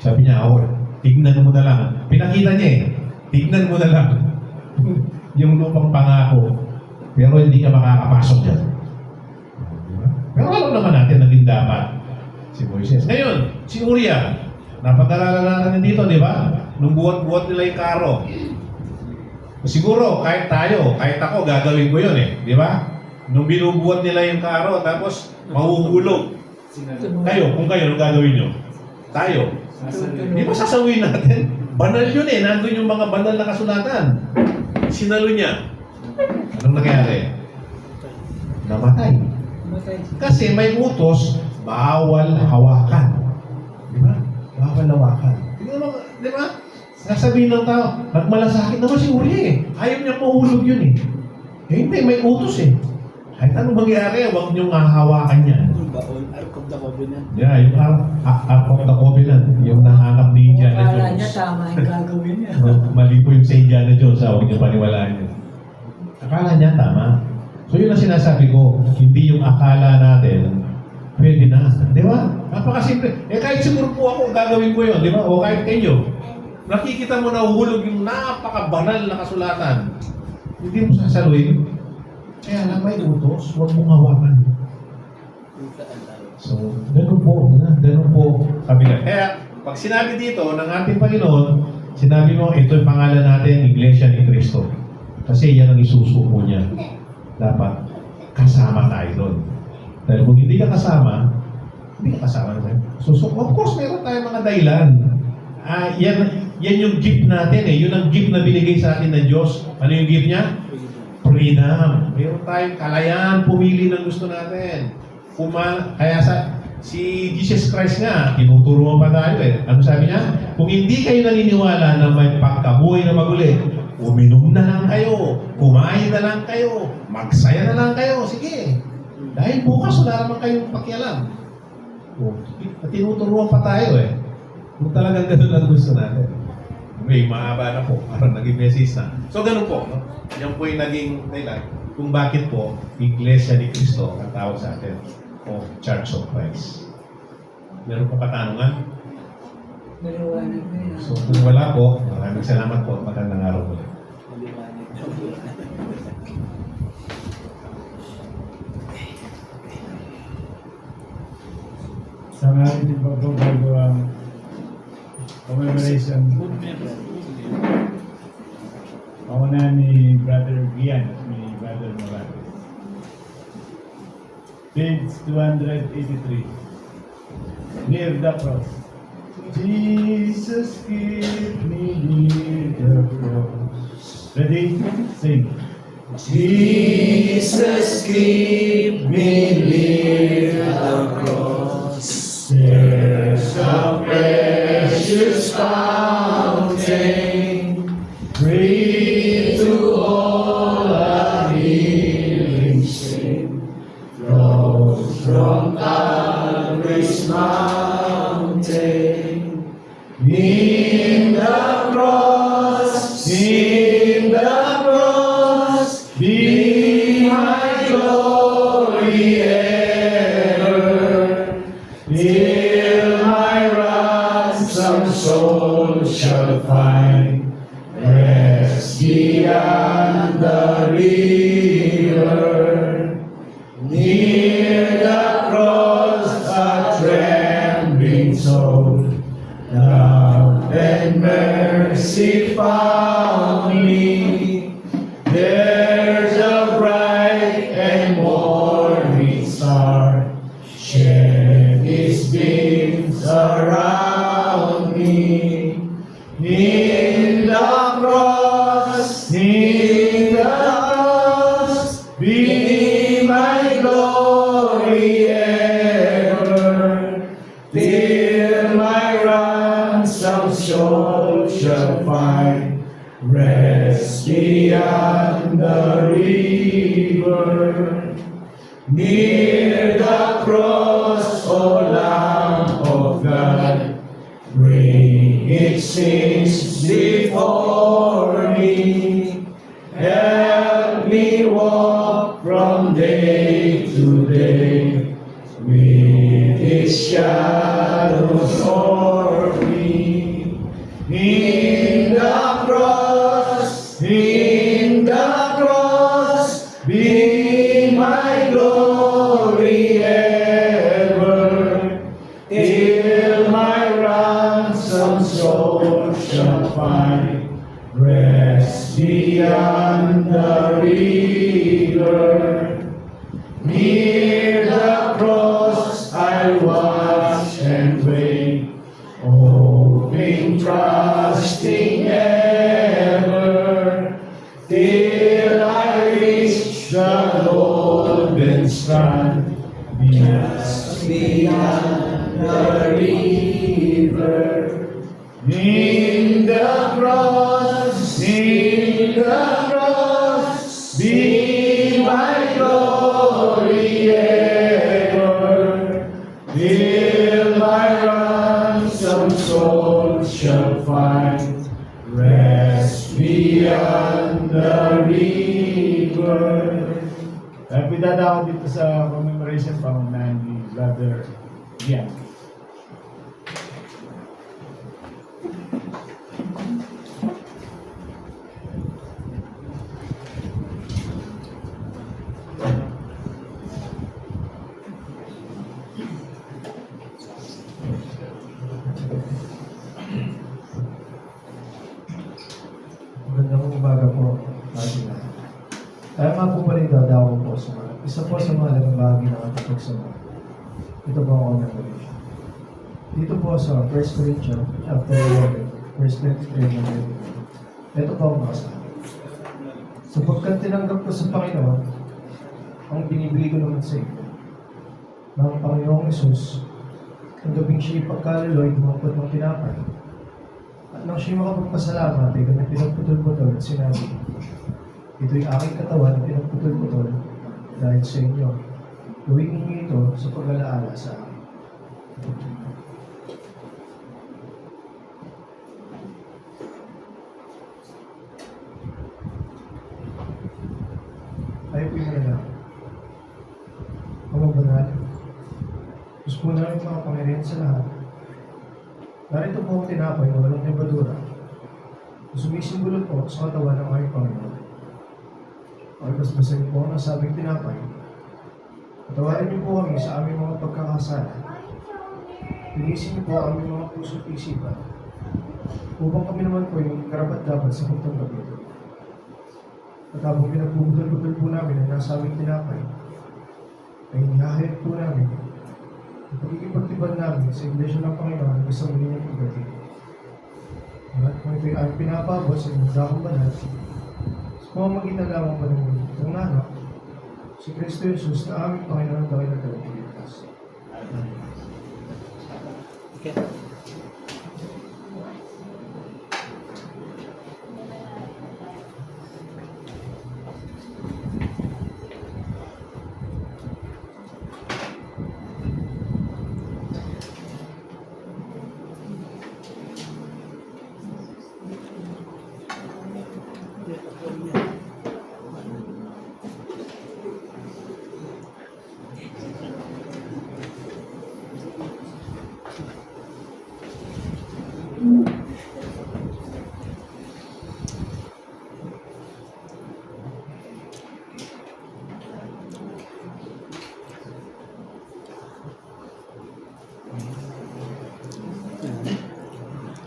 Sabi niya, tignan mo na lang. Pinakita niya eh. Tignan mo na lang. Yung lupang pangako. Pero hindi ka makakapasok dyan. Pero alam naman natin naging dapat si Moises. Ngayon, si Uriah. Napag-aralan natin dito, di ba? Nung buhat-buhat nila yung karo. Siguro, kahit ako, gagawin ko yun eh. Di ba? Nung binubuhat nila yung karo, tapos mahuhulog. Kayo, kung kayo, anong gagawin nyo? Tayo. Di ba sasawin natin? Banal yun eh. Nandun yung mga banal na kasulatan. Sinalo niya. Anong nangyari? Namatay. Kasi may utos, bawal hawakan. Di ba? Bawal hawakan. Di ba? Nasabihin ng tao, nagmalasakit naman si Uri eh. Ayaw niya mahulog yun eh. Hindi, may utos eh. Kahit anong mangyari, huwag niyong hahawakan yan. Ark of the Covenant. Yeah, yung Ark of the Covenant. Yung nahanap ni Indiana Jones. Akala niya tama yung gagawin niya. Mali po yung sa Indiana Jones, huwag niyo paniwalaan yun. Akala niya tama. So yun ang sinasabi ko, hindi yung akala natin pwede na. Di ba? Napakasimple. Kahit siguro po ako, gagawin ko yun. Di ba? O kahit kayo. Nakikita mo na uhulog yung napakabanal na kasulatan. Hindi mo sasaluhin. Kaya lang may utos, huwag mong hawakan. So, ganun po. Ganun po kami na. Kaya, pag sinabi dito ng ating Panginoon, sinabi mo, ito yung pangalan natin, Iglesia ni Cristo. Kasi yan ang isusuko niya. Dapat kasama tayo doon. Dahil kung hindi ka kasama na. Susuko. Of course, meron tayong mga dahilan. Yan yung gift natin eh. Yun ang gift na binigay sa atin ng Diyos. Ano yung gift niya? Freedom. Meron tayong kalayaan, pumili ng gusto natin. Kaya si Jesus Christ nga, tinuturo pa tayo eh. Ano sabi niya? Kung hindi kayo naniniwala na may pagkabuhay na maguli, uminom na lang kayo, kumain na lang kayo, magsaya na lang kayo. Sige. Dahil bukas wala naman kayong pakialam. Tinuturuan pa tayo eh. Kung talagang ganun ang gusto natin. May mahaba na po. Parang naging message na. So ganun po. No? Yan po yung naging dahilan kung bakit po Iglesia ni Cristo ang tawag sa atin o Church of Christ. Meron pa katanungan? Maliwanag na yun. So kung wala po, maraming salamat po. Magandang araw po. Sa ngayon din pagpapagawa commemoration. Ako na ni Brother Gian at ni Brother Morales. Page 283. Near the cross. Jesus, keep me near the cross. Ready? Sing. Jesus, keep me near the cross. There's a precious fountain, free to all a healing stream, flows from Calvary's mountain. In the cross, be my glory ever, till my ransom soul shall find rest beyond the river. Near the cross, a trembling soul, love and mercy found me. There's a bright and morning star, shed his beams around me. In the cross, be my glory ever, till my ransom soul shall find rest beyond the river. Near the cross, O Lamb of God, bring its sins before me. Help me walk from day to day with its shadows o'er me. In the cross, be my glory ever, till my ransom soul shall find rest beyond the river. Near the cross I'll watch and wait, hoping, trusting ever, till I reach the golden strand, just beyond the river. In the cross, be my glory ever, till my ransom soul shall find rest beyond the river. Happy Kandidata ako dito sa commemoration pangunahan ni Brother Gian. Magandang umaga po, ating lahat. Kaya nga po pala idadawa po sa mga, isa po sa mga lagang bahagi ng ating pagsama. Ito po ang commemoration. Dito po sa 1 Corinthians chapter 11, verse 23 and 24. Ito po ang nakasabi. Sapagkat tinanggap ko sa Panginoon, ang binibigay ko naman sa iyo, ng Panginoong Yesus, ang gabing siya'y pagkalaloy, dumapot ng tinapay. At nang siya makapagpasalamat ay kami pinagputol-putol at sinabi, ito'y aking katawan na pinagputol-putol dahil sa inyo. Gawin ninyo ito sa pag-alaala sa akin. Tayo po yung mga Ama Banal, gusto po namin makapangyarihan sa lahat. Narito po ang tinapay na walang lebadura. Sumisimbolo po sa katawan ng aming Panginoon. Ay basbasan po ang nasabing tinapay. Patawarin niyo po kami sa aming mga pagkakasala. Linisin niyo po ang aming mga puso at isipan. Upang kami naman po yung karapat-dapat sa pagtanggap ito. At habang pinagpuputol-putol po namin ang nasabing tinapay, ay inihahayag po namin ang pagkikipagtibag namin sa Iglesia ng Panginoon ng isang muli niyang pagdating. At kung ito'y aming pinapabot sa inyong dakong banal, sa pamamagitan lamang pa ng anak, si Kristo Jesus na aming Panginoon dahil na tagapagligtas. Okay.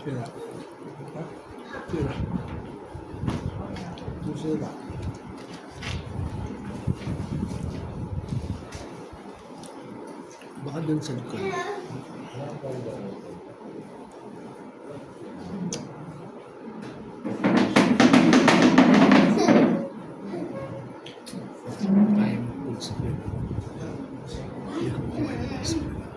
Tira. Tira. Tira. Baka dun sa likod. Kaya mo po sa likod. Hindi ko kumain po sa likod.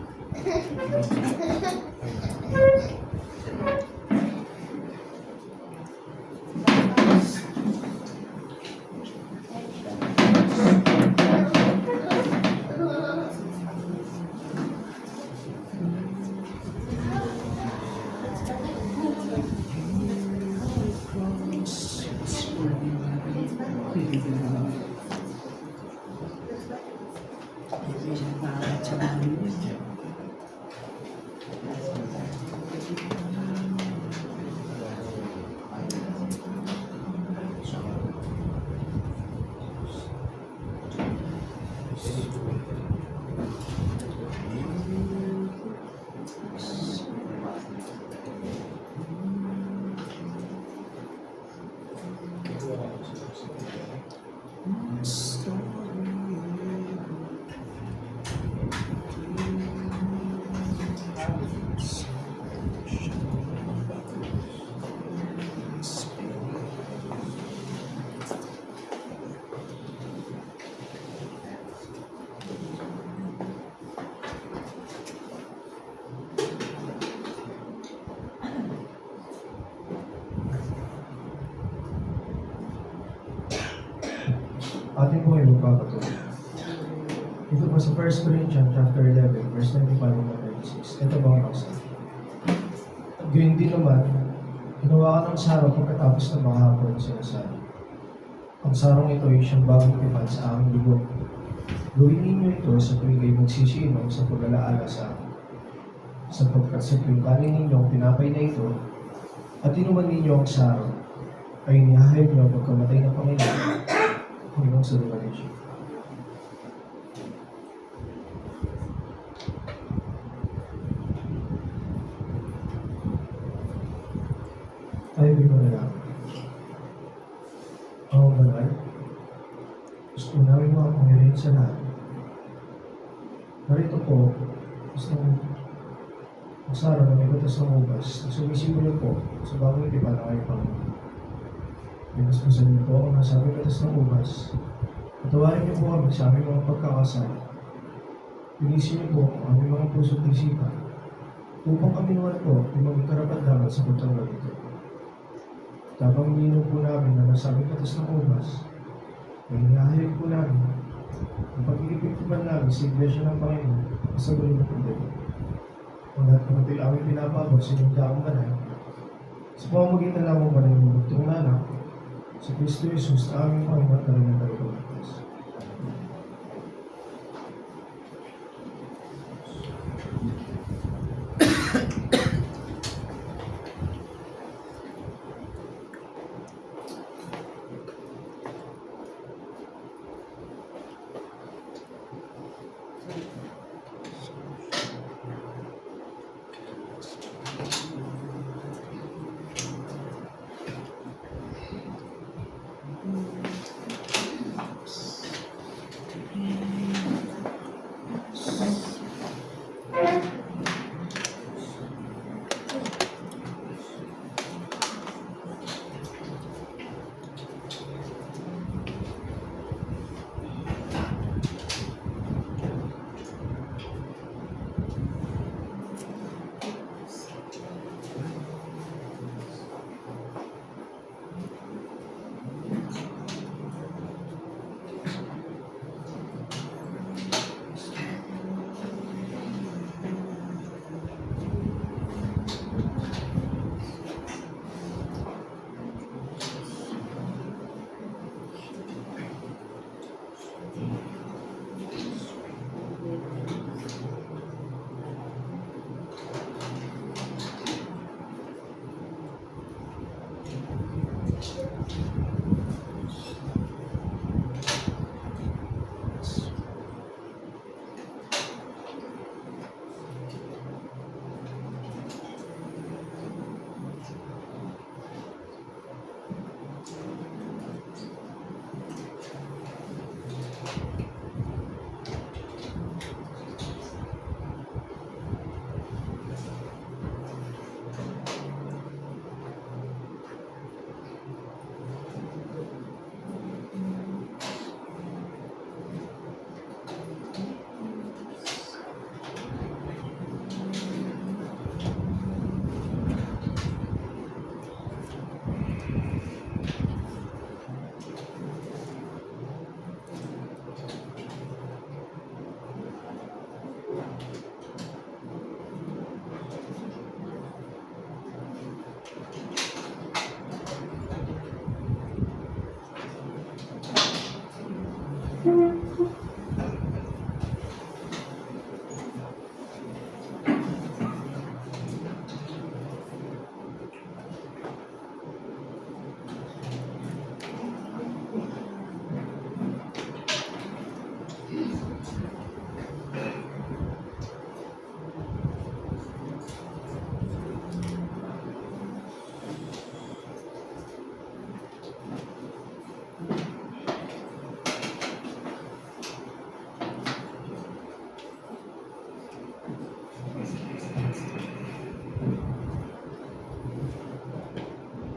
Atin po ngayon magpapatuloy. Ito po sa 1 Corinthians chapter 11, verse 25 and 26. Ito ba ang nakasabi? At gayon din naman, ginawa ka ng sarong pagkatapos na makahapon sinasabi. Ang sarong ito ay siyang bagong tipan sa aming dugo. Gawin ninyo ito sa tuwing kayo magsisinom sa pag-alaala sa akin. Sapagkat sa tuwing kanin ninyo ang tinapay na ito, at inuman ninyo ang saro, ay inihahayag niyo ang pagkamatay ng Panginoon hanggang sa dumating siya. Tayo din mo na lang. Ang banal, gusto namin mga pangyarihan sa lahat. Narito po, gusto ang sara na may batas ng ubas na sumisimulan po sa bagong itipan ng aking Panginoon. Pinaspasan niyo po ang nasabing batas ng ubas. Patawarin niyo po kami sa aming mga pagkakasala. Pinisin niyo po ang aming mga puso't isipan upang kami naman po ay maging karapat-dapat sa pagtanggap ito. Tapang ininom po namin na nasabing batas ng ubas, ay hinahayag po namin ang pag-iipagtuban namin sa Iglesia ng Panginoon sa gulo ng pagdating. Ang lahat ng matil aming pinapabot sa inyong daang banal, sa pamamagitan lamang ba ng bugtong na anak, sa Kristo Jesus na aming Panginoon at ng tagapagligtas.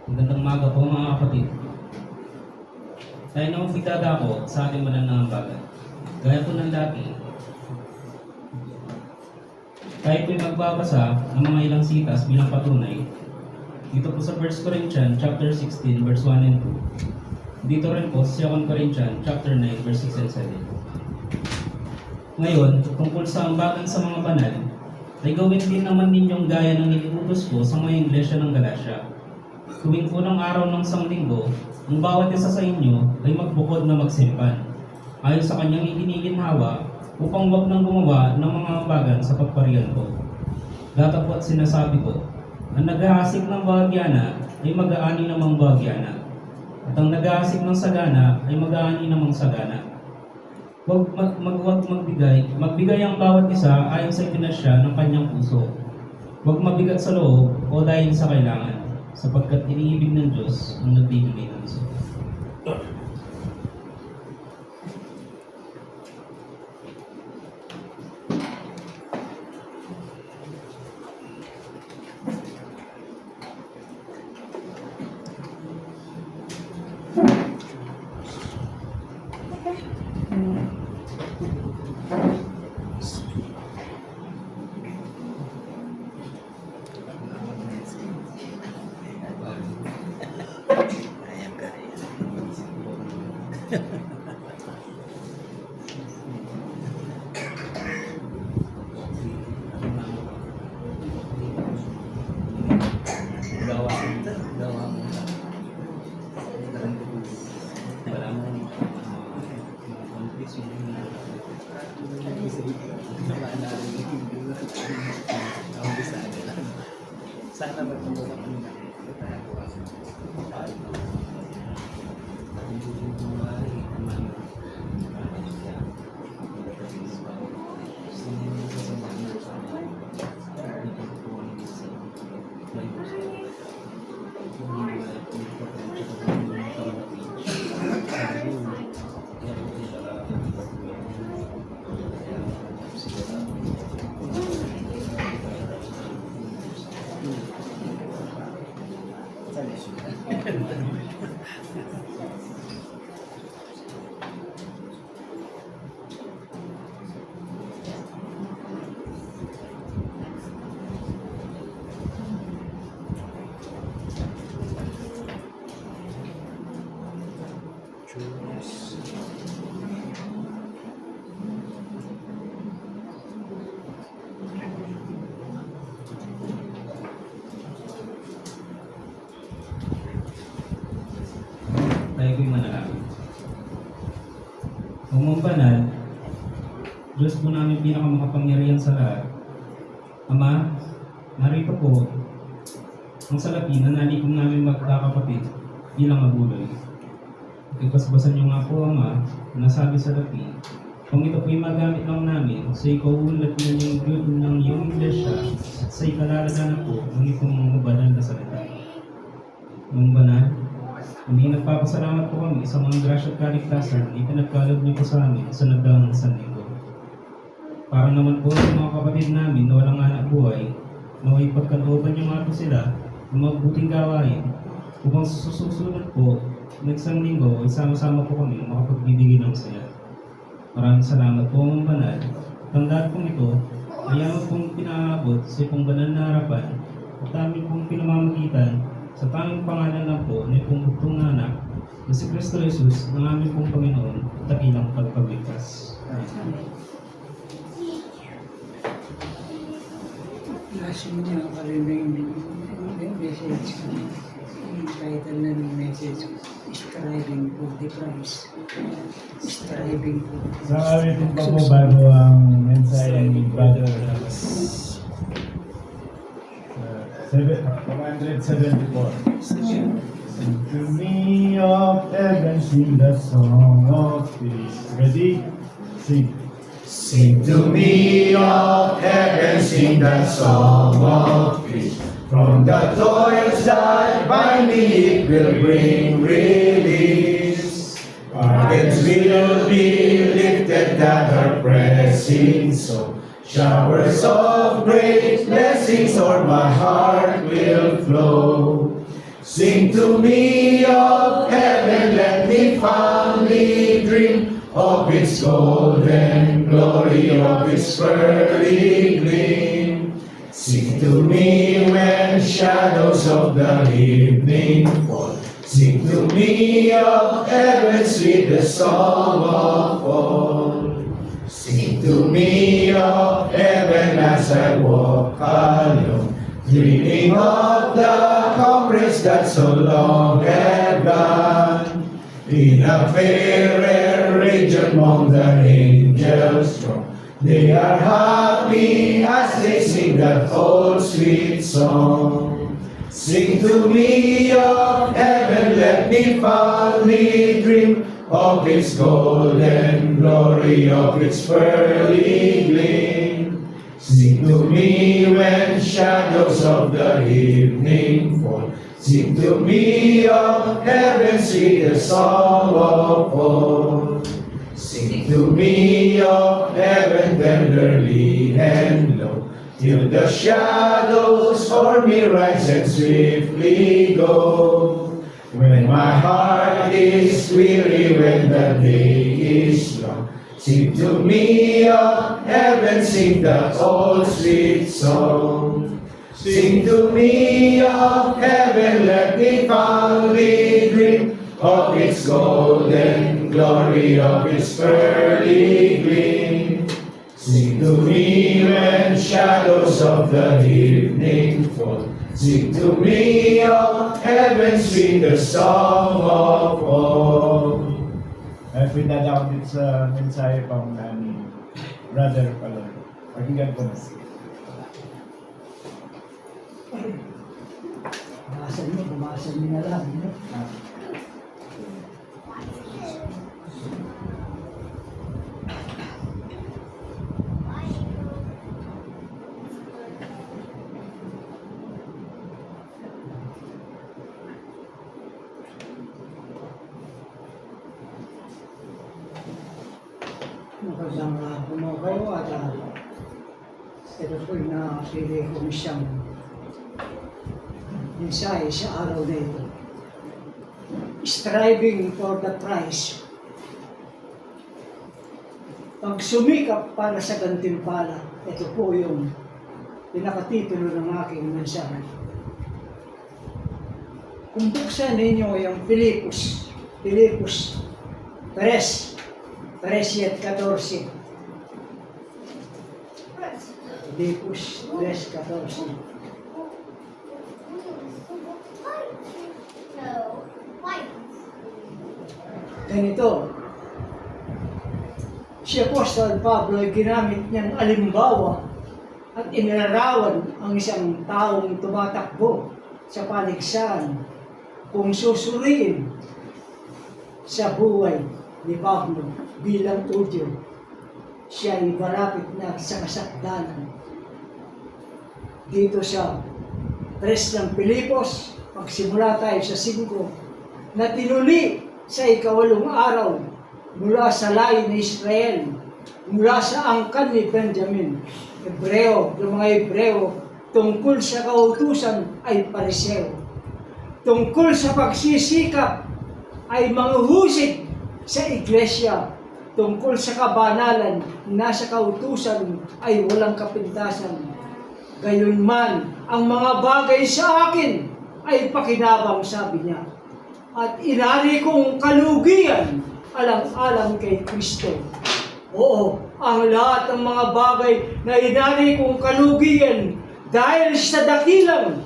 Magandang umaga po mga kapatid. Tayo naman pagdadako sa ating mananang bagay. Gaya po ng dati, tayo po'y magbabasa ng mga ilang sitas bilang patunay. Dito po sa 1 Corinthians chapter 16 verse 1 and 2. Dito rin po sa 2 Corinthians chapter 9 verse 6 and 7. Ngayon, tungkol sa ambagan sa mga banal, ay gawin din naman ninyong gaya ng iniutos ko sa mga iglesia ng Galatia. Tuwing unang araw ng sanglinggo, ang bawat isa sa inyo ay magbukod na magsimpan. ayon sa kanyang iginiginhawa upang wag nang gumawa ng mga ambagan sa pagparian ko. Datapwat sinasabi ko, ang naghahasik ng bahagyana ay mag-aani namang bahagyana, at ang naghahasik ng sagana ay mag-aani namang sagana. Huwag magbigay ang bawat isa ayon sa ipinasya ng kanyang puso. Huwag mabigat sa loob o dahil sa kailangan, sapagkat iniibig ng Diyos ang nagbibigay ng gusto. Sana magpapagawa kami na. Tayo ko'y manalangin. Amang banal, Diyos po namin pinakamakapangyarihan sa lahat. Ama, narito po ang salapi na nalikom namin magkakapatid bilang maguloy. Ipasbasan niyo nga po, Ama, na nasabi sa lapi, kung ito po'y magamit lang namin sa ikauulat ng iyong iglesia at sa ikalalagana po ng itong banal na salita. Amang banal, hindi nagpapasalamat po kami sa mga grasya at kaligtasan na ipinagkaloob niyo po sa amin sa nagdaang sanlinggo. Para naman po sa mga kapatid namin na walang anak buhay, naway pagkalooban niyo nga po sila ng mabuting gawain upang sa susunod po, nagsang linggo ay sama-sama po kami makapagbibigay ng saya. Maraming salamat po, Amang Banal. Tandaan pong ito, ay amang pong pinaabot sa ipong banal na harapan at aming pong pinamamagitan sa tanging pangalan lang po na itong bugtong na anak na si Kristo Jesus ng aming pong Panginoon at dakilang pagpagligtas. Last niya karinig message ko. Yung title na ng message ko, Striving for the Prize. Striving for the Sa awitin pa po bago ang mensahe ni Brother 174. Sing to me of heaven, sing the song of peace. Ready? Sing. Sing to me of heaven, sing that song of peace. From the toils that bind me, it will bring release. Burdens will be lifted that are pressing so. Showers of great blessings o'er my heart will flow. Sing to me of heaven, let me fondly dream of its golden glory, of its pearly gleam. Sing to me when shadows of the evening fall. Sing to me of heaven's sweetest song of all. Sing to me of heaven as I walk alone, dreaming of the comrades that so long have gone. In a fairer region among the angels strong, they are happy as they sing that old sweet song. Sing to me of heaven, let me fondly dream of its golden glory, of its pearly gleam. Sing to me when shadows of the evening fall. Sing to me of heaven, sweetest song of all. Sing to me of heaven tenderly and low, till the shadows o'er me rise and swiftly go. When my heart is weary, when the day is long, sing to me of heaven, sing that old sweet song. Sing to me of heaven, let me fondly dream of its golden glory, of its pearly gleam. Sing to me when shadows of the evening fall. Sing to me of heaven's sweetest song of all. At pinadala ko dito sa mensahe pang ni Brother Palor. Pakinggan ko na. Bumasa niyo na lang. No? Magandang hapon kayo at ito po'y napili kong siyang mensahe sa araw na ito. Striving for the prize. Pagsumikap para sa gantimpala. Ito po yung pinakatitulo ng aking mensahe. Kung buksan ninyo yung Filipos 3:14. Filipos 3:14. Ganito, si Apostol Pablo ay ginamit niyang alimbawa at inilarawan ang isang taong tumatakbo sa paligsahan kung susuriin sa buhay ni Pablo bilang udyo. Siya ay malapit na sa kasakdanan. Dito sa 3 ng Pilipos, magsimula tayo sa 5, na tinuli sa 8 araw mula sa lahi ni Israel, mula sa angkan ni Benjamin, yung mga Hebreo, tungkol sa kautusan ay Pariseo, tungkol sa pagsisikap ay manghuhusig sa iglesia, tungkol sa kabanalan, nasa kautusan ay walang kapintasan. Gayunman, ang mga bagay sa akin ay pakinabang, sabi niya. At inari kong kalugian alang-alang kay Kristo. Oo, ang lahat ng mga bagay na inari kong kalugian dahil sa dakilang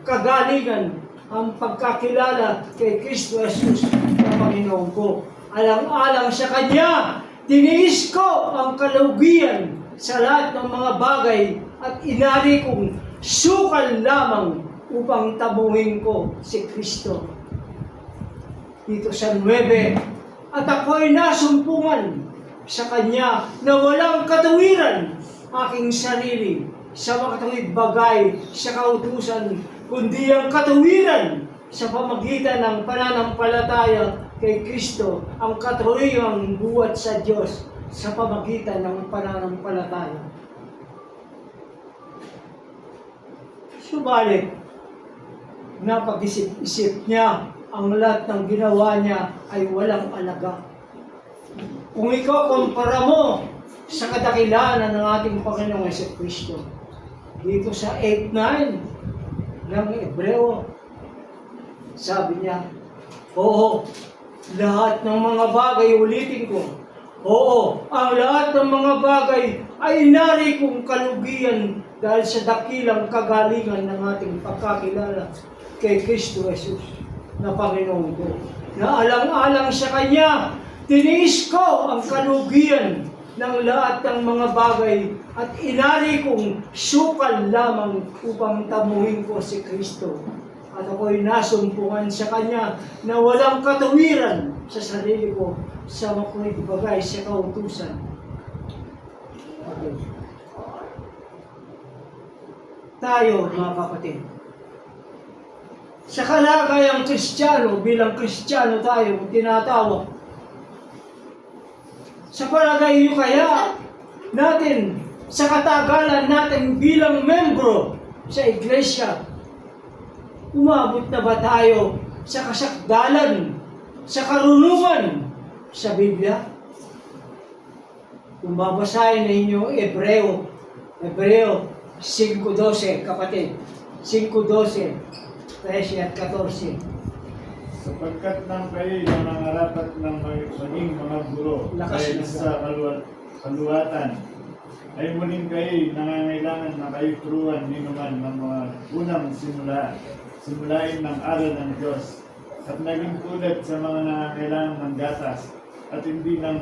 kagalingan ang pagkakilala kay Kristo Jesus na Panginoon ko. Alang-alang sa Kanya, tiniis ko ang kalugian sa lahat ng mga bagay at inari kong sukal lamang upang tabuhin ko si Kristo. Dito sa 9, at ako'y nasumpungan sa Kanya na walang katawiran aking sarili sa makatawid bagay sa kautusan, kundi ang katawiran sa pamagitan ng pananampalataya kay Kristo, ang katuwirang buhat sa Diyos sa pamagitan ng pananampalataya. Subalit, napag-isip-isip niya ang lahat ng ginawa niya ay walang alaga. Kung ikaw kumpara mo sa kadakilanan ng ating Panginoong Jesucristo, dito sa 8:9 ng Hebreo, sabi niya, oo, lahat ng mga bagay, ulitin ko, oo, ang lahat ng mga bagay ay inari kong kalugian dahil sa dakilang kagalingan ng ating pagkakilala kay Kristo Jesus. na Panginoon ko. Na alang-alang sa Kanya, tiniis ko ang kalugian ng lahat ng mga bagay at inari kong sukal lamang upang tamuhin ko si Kristo. At ako'y nasumpungan sa Kanya na walang katuwiran sa sarili ko sa ako'y bagay sa kautusan. Okay. Tayo, mga kapatid, sa kalagayang Kristiyano, bilang Kristiyano tayo tinatawag. Sa palagay niyo kaya natin, sa katagalan natin bilang membro sa iglesia, umabot na ba tayo sa kasakdalan, sa karunungan sa Biblia? Kung babasahin ninyo Hebreo 5:12, kapatid. 5:12, 13 at 14. Sapagkat nang kayo'y nangangarapat ng maging mga guro Lakas dahil na. sa kaluwatan, ay muling kayo'y nangangailangan na kayo turuan ninuman ng mga unang simulain ng aral ng Diyos at naging tulad sa mga nangangailangan ng gatas at hindi ng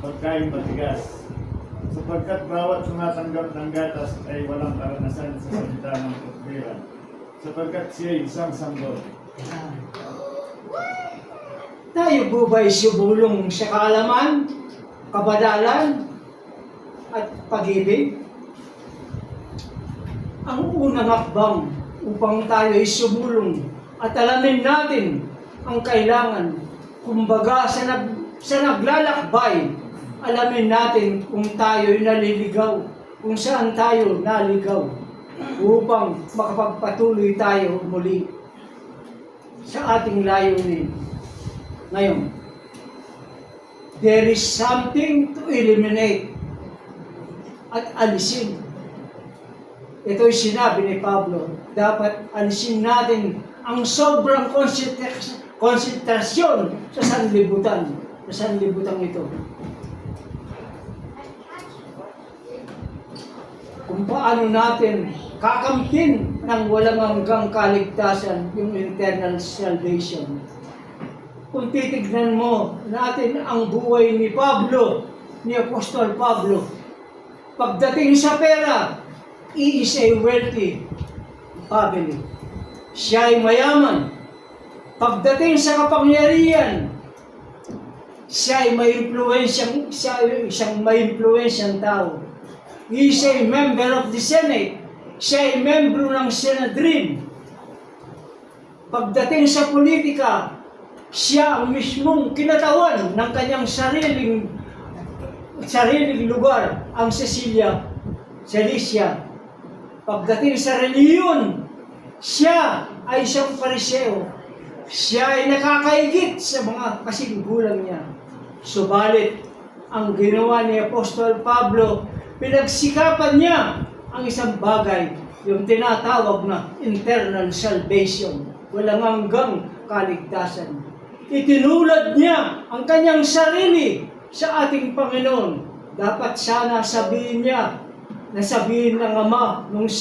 pagkain matigas. Sapagkat bawat sumatanggap ng gatas ay walang karanasan sa salita ng katwiran, sapagkat siya ay isang sanggol. Tayo po ba'y subulong sa kaalaman, kabadalan, at pag-ibig? Ang unang hakbang upang tayo ay subulong at alamin natin ang kailangan. Kumbaga sa naglalakbay, alamin natin kung tayo'y naliligaw, kung saan tayo naligaw, upang makapagpatuloy tayo muli sa ating layunin. Ngayon, there is something to eliminate at alisin. Ito'y sinabi ni Pablo, dapat alisin natin ang sobrang konsentrasyon sa sanlibutan ito. Kung paano natin kakamtin ng walang hanggang kaligtasan yung eternal salvation. Kung titignan mo natin ang buhay ni Pablo, ni Apostol Pablo, pagdating sa pera, he is a wealthy family. Siya ay mayaman. Pagdating sa kapangyarihan, siya ay isang may impluwensyang tao. He is a member of the Senate. Siya ay membro ng Sanhedrin. Pagdating sa politika, siya ang mismong kinatawan ng kanyang sariling lugar, ang Cilicia. Pagdating sa reliyon, siya ay isang Pariseo. Siya ay nakakaigit sa mga kasinggulang niya. Subalit, ang ginawa ni Apostol Pablo, pinagsikapan niya ang isang bagay, yung tinatawag na internal salvation, walang hanggang kaligtasan. Itinulad niya ang kanyang sarili sa ating Panginoon. Dapat sana sabihin niya, nasabihin ng Ama, nung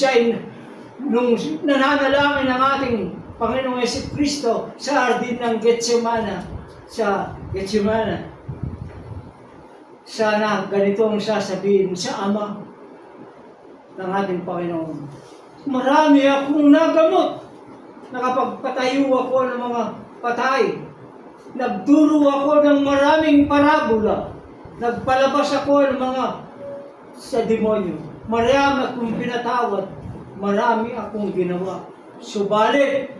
nananalangin ng ating Panginoong Jesucristo sa hardin ng Getsemani, sana ganito ang sasabihin sa Ama ng ating Panginoon. Marami akong nagamot. Nakapagpatayo ako ng mga patay. Nagturo ako ng maraming parabola. Nagpalabas ako ng mga sa demonyo. Marami akong pinatawad. Marami akong ginawa. Subalit,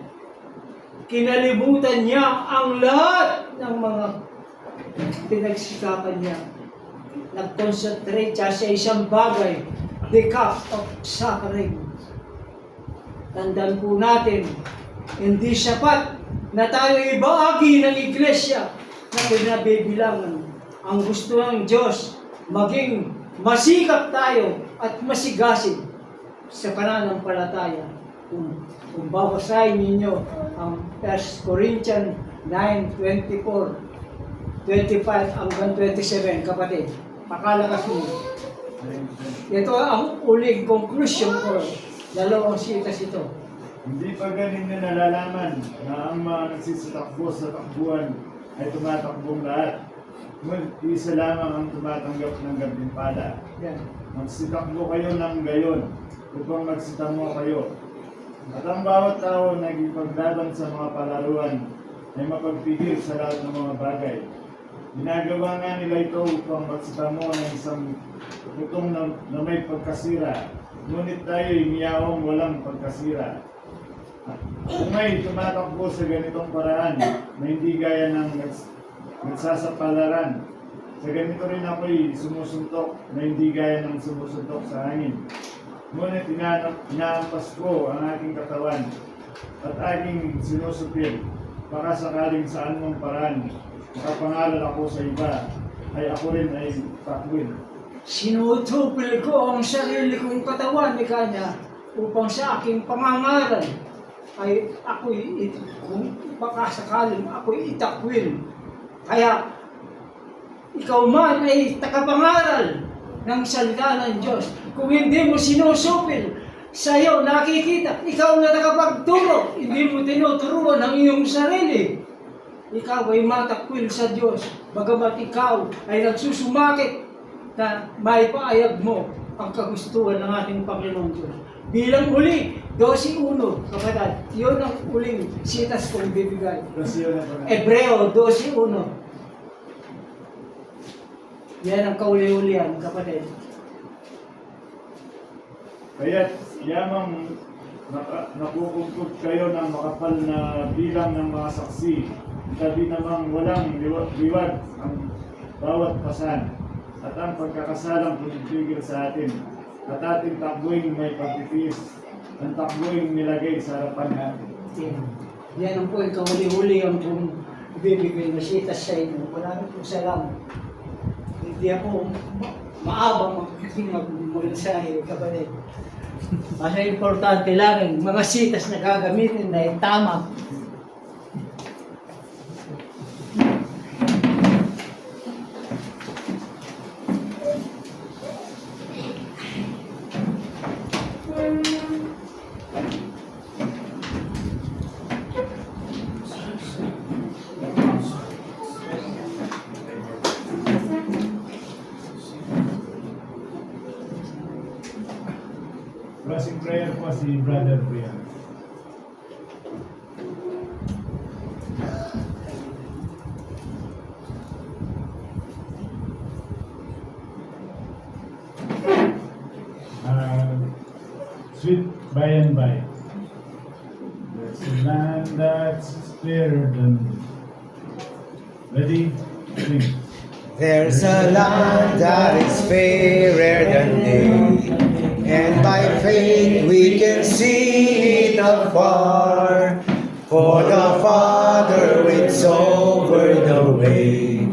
kinalimutan niya ang lahat ng mga pinagsikapan niya. Nag-concentrate siya sa isang bagay, the cup of suffering. Tandaan po natin, hindi sapat na tayo ibahagi ng iglesia na pinabibilangan. Ang gusto ng Diyos, maging masikap tayo at masigasig sa pananampalataya. Kung babasahin ninyo ang 1 Corinthians 9:24, 25 hanggang 27, kapatid. Pakalakas mo. Ito ang uling conclusion ko. Dalawang sitas ito. Hindi pa ganin na nalalaman na ang mga nagsisitakbo sa takbuhan ay tumatakbong lahat. Ngunit isa lamang ang tumatanggap ng gantimpala. Yan. Magsitakbo kayo ng gayon upang magsitamo kayo. At ang bawat tao na nagipaglaban sa mga palaruan ay mapagpigil sa lahat ng mga bagay. Ginagawa nga nila ito upang magsitamo ng isang putong na may pagkasira. Ngunit tayo iniyaong walang pagkasira. Kung may tumatakbo sa ganitong paraan na hindi gaya ng nagsasapalaran, sa ganito rin ako'y sumusuntok na hindi gaya ng sumusuntok sa hangin. Ngunit inaampas ko ang aking katawan at aking sinusupil. Baka sakaling saan mong paraan makapangaral ako sa iba, ay ako rin ay takwin. Sinutupil ko ang sarili kong katawan ni Kanya upang sa aking pangangaral ay ako'y, kung baka sakaling ako'y itakwil. Kaya, ikaw man ay takapangaral ng salita ng Diyos. Kung hindi mo sinusupil, sa iyo nakikita, ikaw na nakapagturo, hindi mo tinuturuan ang iyong sarili. Ikaw ay matakwil sa Diyos, bagamat ikaw ay nagsusumakit na maipaayag mo ang kagustuhan ng ating Panginoon Diyos. Bilang uli, 12:1, kapatid, yun ang uling sitas kong bibigay. Hebreo 12:1. Yan ang kauli-ulian, kapatid. Kaya't yamang nakukungkog kayo ng makapal na bilang ng mga saksi, tabi namang walang liwag ang bawat pasan, at ang pagkakasalang pumipigil sa atin, at ating takbuing may pagtitiis, ang takbuing nilagay sa harapan natin. Yan ang po yung kauli-uli ang kong ibibigay na sitas sa inyo. Maraming po salamat. Hindi ako maabang mag-mensahe, kapatid. Kasi importante lang yung mga sitas na gagamitin na yung tama. Closing prayer po si Brother Brian. Sweet by and by, there's a land that's fairer than me. Ready? Sing. There's a land that is fairer than day, and by faith we can see it afar. For the Father waits over the way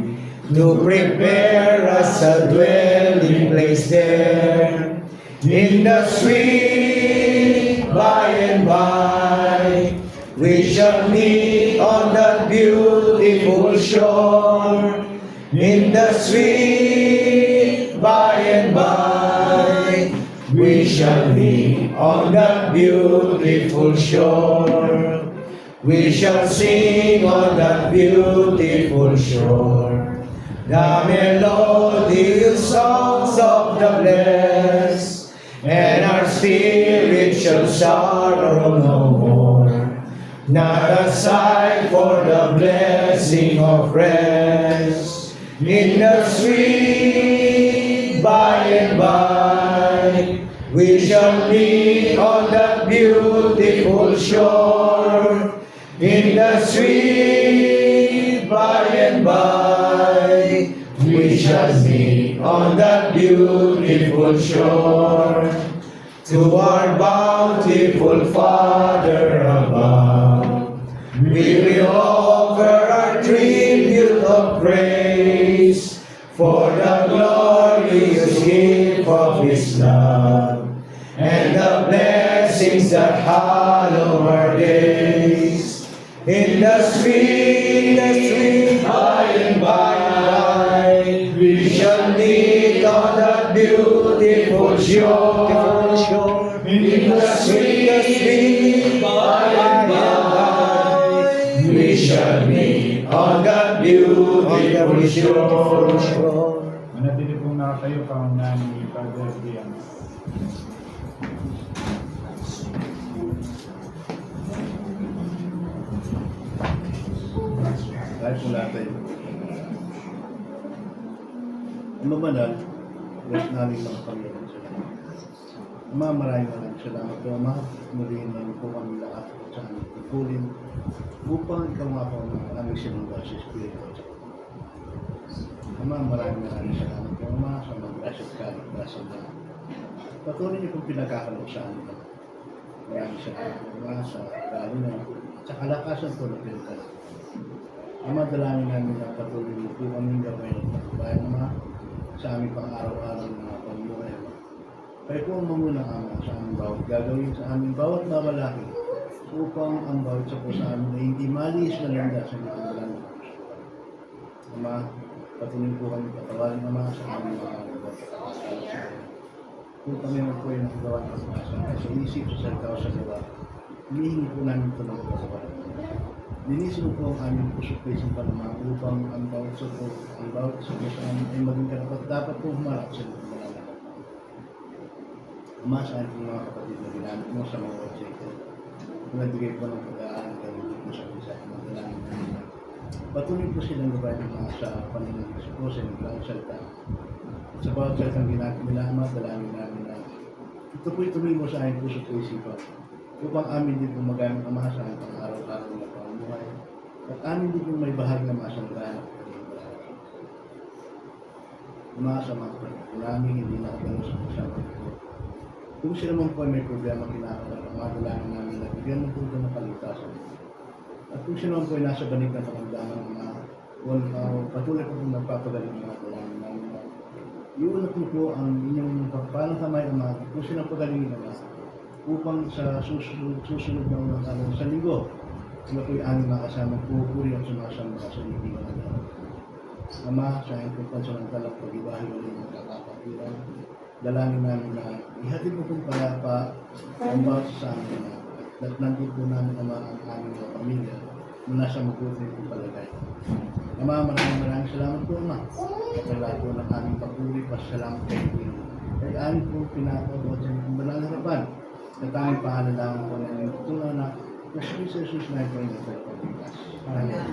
to prepare us a dwelling place there. In the sweet by and by, we shall meet on that beautiful shore. In the sweet by and by, we shall meet on that beautiful shore. We shall sing on that beautiful shore the melodious songs of the blessed, and our spirit shall sorrow no more. Not a sigh for the blessing of rest. In the sweet by and by, we shall meet on that beautiful shore. In the sweet by and by, we shall meet on that beautiful shore. To our bountiful Father above, we will offer our tribute of praise for the glorious gift of His love and the blessings that hallow our days. In the sweet by and by, we shall meet on that beautiful shore. In the sweet by sure. Manatili pong nakatayo kaunaan ni Father Dian. Kahit po natin. Ang mamanal, rest namin mga Panginoon sa Ama. Ama, maraming salamat po, Ama. Muli namin po kami lahat sa aming tungkulin upang ikaw nga po ang aming sinungga sa Espiritu. Ama, maraming salamat po, Ama, sa mga grasya at kaligtasan na patuloy niyo pong pinagkakalog sa amin. Maraming salamat po, Ama, sa lalo na sa kalakasan po na pinagkakalog. Ama, dalangin namin na patuloy niyo po kaming gawin at pagbayan, Ama, sa aming pang-araw-araw na pamumuhay, Ama. Kayo po ang mamunang Ama sa aming bawat gagawin, sa aming bawat babalaki, upang ang bawat sa po sa amin na hindi malis na landa sa mga panggalan. Ama, patuloy po kami patawarin, Ama, sa aming mga gagawin. Kung kami naman po ay nakagawa ng pagkasa sa isip, sa salita o sa gawa, hinihingi po namin ito ng pagkakawalan. Linisin po ang aming puso-pisin pa naman upang ang bawat sa po, ang bawat sa po sa amin ay maging karapat dapat po humarap sa mga panggalan. Ama, sa ating mga kapatid na ginamit mo sa mga website, kung nagbigay po ng pag-aaral kayo dito sa isa ng mga dalangin namin. Patuloy po silang gabay ng mga sa Panginoon po sa ilang salita. Sa bawat salitang ginamit nila, Ama, dalangin namin na ito po ituloy mo sa aming puso po isipan upang amin din po magamit, Ama, sa aming pang-araw-araw na pamumuhay at amin din po may bahagi ng masanggahan at pagkakas. Ama, sa mga kapatid namin, hindi na ako sa kasama ko. Kung sila man po ay may problema kinakaroon, ang madalangin namin na bigyan mo po ito ng kaligtasan. At kung sila man po ay nasa banig ng pangdaman ng mga patuloy po kung magpapagaling ng mga dalangin namin na iunat mo po ang inyong pagpalang kamay, Ama, kung sila pagalingin, Ama, upang sa susunod ng sa linggo, sila po ay aming makasama pupuri at sumasamba sa libingan ng Diyos. Ama, sa iyong pagpansamantalang pag-ibahin mo rin ang kakapatiran, dalangin namin na ihatid mo kong palapa ang bawat sa amin, Ama, at nandun po namin, Ama, ang aming mga pamilya na nasa mabuti kong palagay. Ama, maraming salamat po, Ama. At sa lahat po ng aming pagpuli, pasalamat kayo po yun. Kaya aming po pinapagawa sa inyong banal harapan na tanging pahalalaman po na inyong tutunan na si Jesus na ito ay nagpapagpitas. Amen.